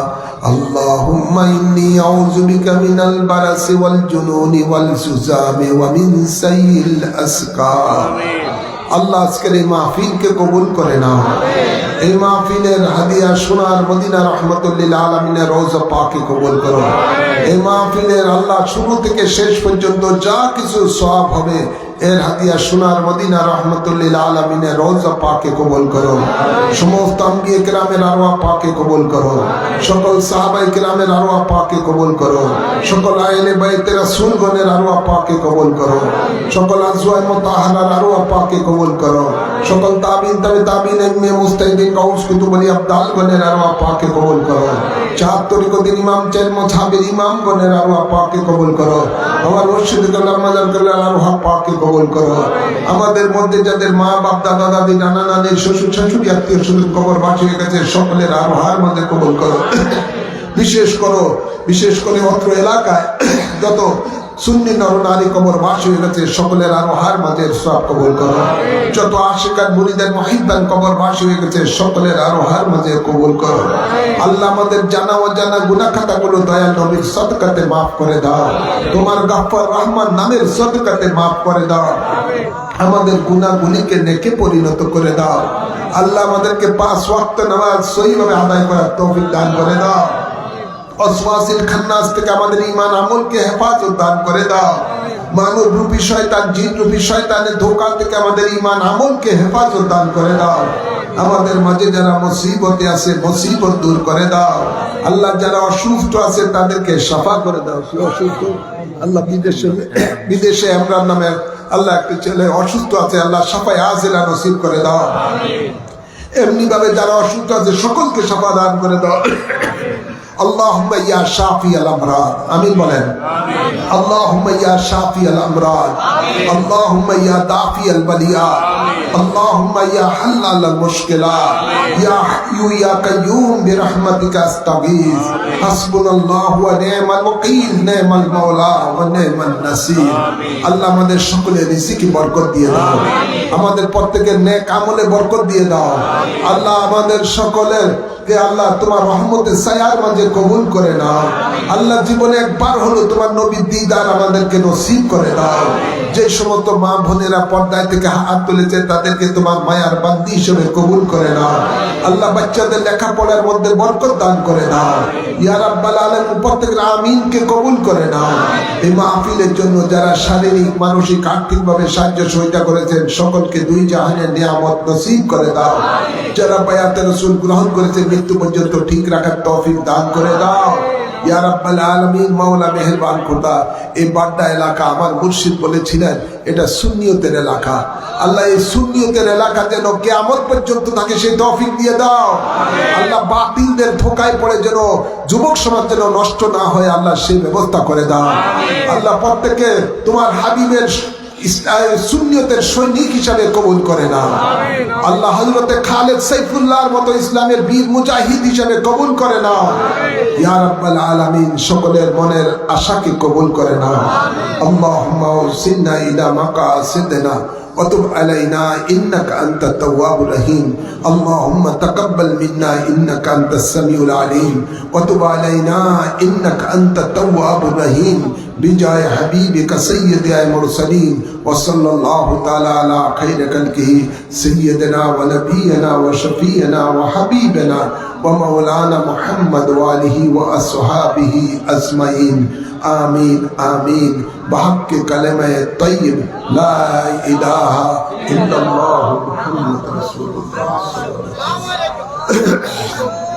اللهم إني أعوذ بك من البرص والجنون والجذام ومن سيء الأسقام. আল্লাহ আজকের এই মাহফিলকে কবুল করে নাও। এই মাহফিলের হাদিয়া সোনার মদিনা রহমতুল লিল আলামিনের রওজা পাকে কবুল করো। এই মাহফিলের আল্লাহ শুরু থেকে শেষ পর্যন্ত যা কিছু সওয়াব হবে এর হাদিয়া সোনার মদিনা রহমতুল লিল আলামিনের রওজা পাকে কবুল করো। সমস্ত আম্বিয়া কিরামের আরওয়াহ পাকে কবুল করো। সকল সাহাবায়ে কিরামের আরওয়াহ পাকে কবুল করো। সকল আহলে বাইতে রাসূলগণের আরওয়াহ পাকে কবুল করো। সকল আজওয়ায়ে মুতাহহারার আরওয়াহ পাকে কবুল করো। সকল তাবিঈন তাবিঈন ইলমে মুস্তাহিদিন গাউস কুতুবুল আবদালগণের আরওয়াহ পাকে কবুল করো। চার তরিকতের ইমাম চার মাযহাবের ইমামগণের আরওয়াহ পাকে কবুল করো। আমার মুর্শিদ কালাম মাজার কালাম আরওয়াহ পাকে কবুল করো। আমাদের মধ্যে যাদের মা বাপ দাদা দাদি নানা নানি শ্বশুর শাশুড়ি আত্মীয় স্বজন কবরবাসী হয়ে গেছে সকলের আরওয়াহের মধ্যে কবুল করো। বিশেষ করে অত্র এলাকায় যত সুন্নি নর নারী কবরবাসী হয়ে গেছে সকলের আরওয়াহের মাঝে সব কবুল করো। যত আশিকান মুরিদান মুহিব্বান কবরবাসী হয়ে গেছে সকলের আরওয়াহের মাঝে কবুল করো। আল্লাহ আমাদের জানা অজানা গুনাহ খাতাগুলো দয়াল নবীর সদকাতে মাফ করে দাও। তোমার গফফার রহমান নামের সদকাতে মাফ করে দাও। আমাদের গুনাহগুলিকে নেকে পরিণত করে দাও। আল্লাহ আমাদেরকে 5 ওয়াক্ত নামাজ সহিভাবে আদায় করার তৌফিক দান করে দাও। ওয়াসওয়াসিল খান্নাস থেকে আমাদের ঈমান আমলকে হেফাজত দান করে দাও। মানব রূপী শয়তান জিন রূপী শয়তানের ধোঁকা থেকে আমাদের ঈমান আমলকে হেফাজত দান করে দাও। আমাদের মাঝে যারা মুসিবতে আছে মুসিবত দূর করে দাও। আল্লাহ যারা অসুস্থ আছে তাদেরকে শাফা করে দাও। অসুস্থ আল্লাহ বিদেশে ইমরান নামে আল্লাহ একটা ছেলে অসুস্থ আছে, আল্লাহ শাফায়ে আজিলা নসিব করে দাও। এমনি ভাবে যারা অসুস্থ আছে সকলকে শাফা দান করে দাও। اللهم يا شافي الامراض امين বলেন اللهم يا شافي الامراض اللهم يا دافي البليات اللهم يا حلال المشكلات يا حي يا قيوم برحمتك استغيث حسبنا الله ونعم الوكيل نعم المولى ونعم النصير আল্লাহ আমাদের সকলের রিজিকে বরকত দিয়ে দাও। আমাদের প্রত্যেকের নেক আমলে বরকত দিয়ে দাও। আল্লাহ আমাদের সকলের কে আল্লাহ তোমার রহমতের ছায়ার মাঝে কবুল করে নাও। আল্লাহ জীবনে একবার হলো তোমার নবীর দিদার আমাদেরকে নসিব করে দাও। যে সমস্ত মা বোনেরা পর্দায় থেকে হাত তুলেছে তাদেরকে তোমার মায়ার বান্দি হিসেবে কবুল করে নাও। আল্লাহ বাচ্চাদের লেখাপড়ার মধ্যে বরকত দান করে দাও। ইয়া রাব্বাল আলামিন প্রত্যেকের আমিনকে কবুল করে নাও। এই মাহফিলের জন্য যারা শারীরিক মানসিক আর্থিকভাবে সাহায্য সহযোগিতা করেছেন সকলকে দুই জাহানের নিয়ামত নসিব করে দাও। যারা বায়াতে রাসূল গ্রহণ করেছে মৃত্যু পর্যন্ত ঠিক রাখার তৌফিক দান করে দাও। ইয়া রাব্বাল আলামিন মাওলা মেহেরবান খোদা এই বাড্ডা এলাকা আমার মুর্শিদ বলেছিলেন এটা সুন্নিয়তের এলাকা। আল্লাহ এই সুন্নিয়তের এলাকা যেন কিয়ামত পর্যন্ত থাকে সেই তৌফিক দিয়ে দাও। আল্লাহ বাতিলদের ধোঁকায় পড়ে যেন যুবক সমাজ যেন নষ্ট না হয় আল্লাহ সেই ব্যবস্থা করে দাও। আল্লাহ প্রত্যেককে তোমার হাবিবের সুন্নিয়তের সৈনিক হিসাবে কবুল করে না। আল্লাহ হযরতে খালেদ সাইফুল্লাহর মতো ইসলামের বীর মুজাহিদ হিসাবে কবুল করে না। ইয়া রাব্বাল আলামিন সকলের মনের আশাকে কবুল করে না। আল্লাহুম্মা উসিলনা ইলা মাকাসিদিনা وتب علينا إنك أنت التواب الرحيم اللهم تقبل منا إنك أنت السميع العليم وتب علينا إنك أنت التواب الرحيم بجاه حبيبك سيد المرسلين وصلى الله تعالى على خير خلقه سيدنا ونبينا وشفينا وحبيبنا ومولانا محمد وآله وأصحابه أجمعين آمين آمين بحق كلمة طيب لا إله إلا الله محمد رسول الله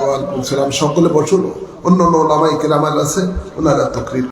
ওয়ালাইকুম সালাম। সকলে বসুন। অন্য ওলামায়ে কেরাম আছে ওনারা তাকরীর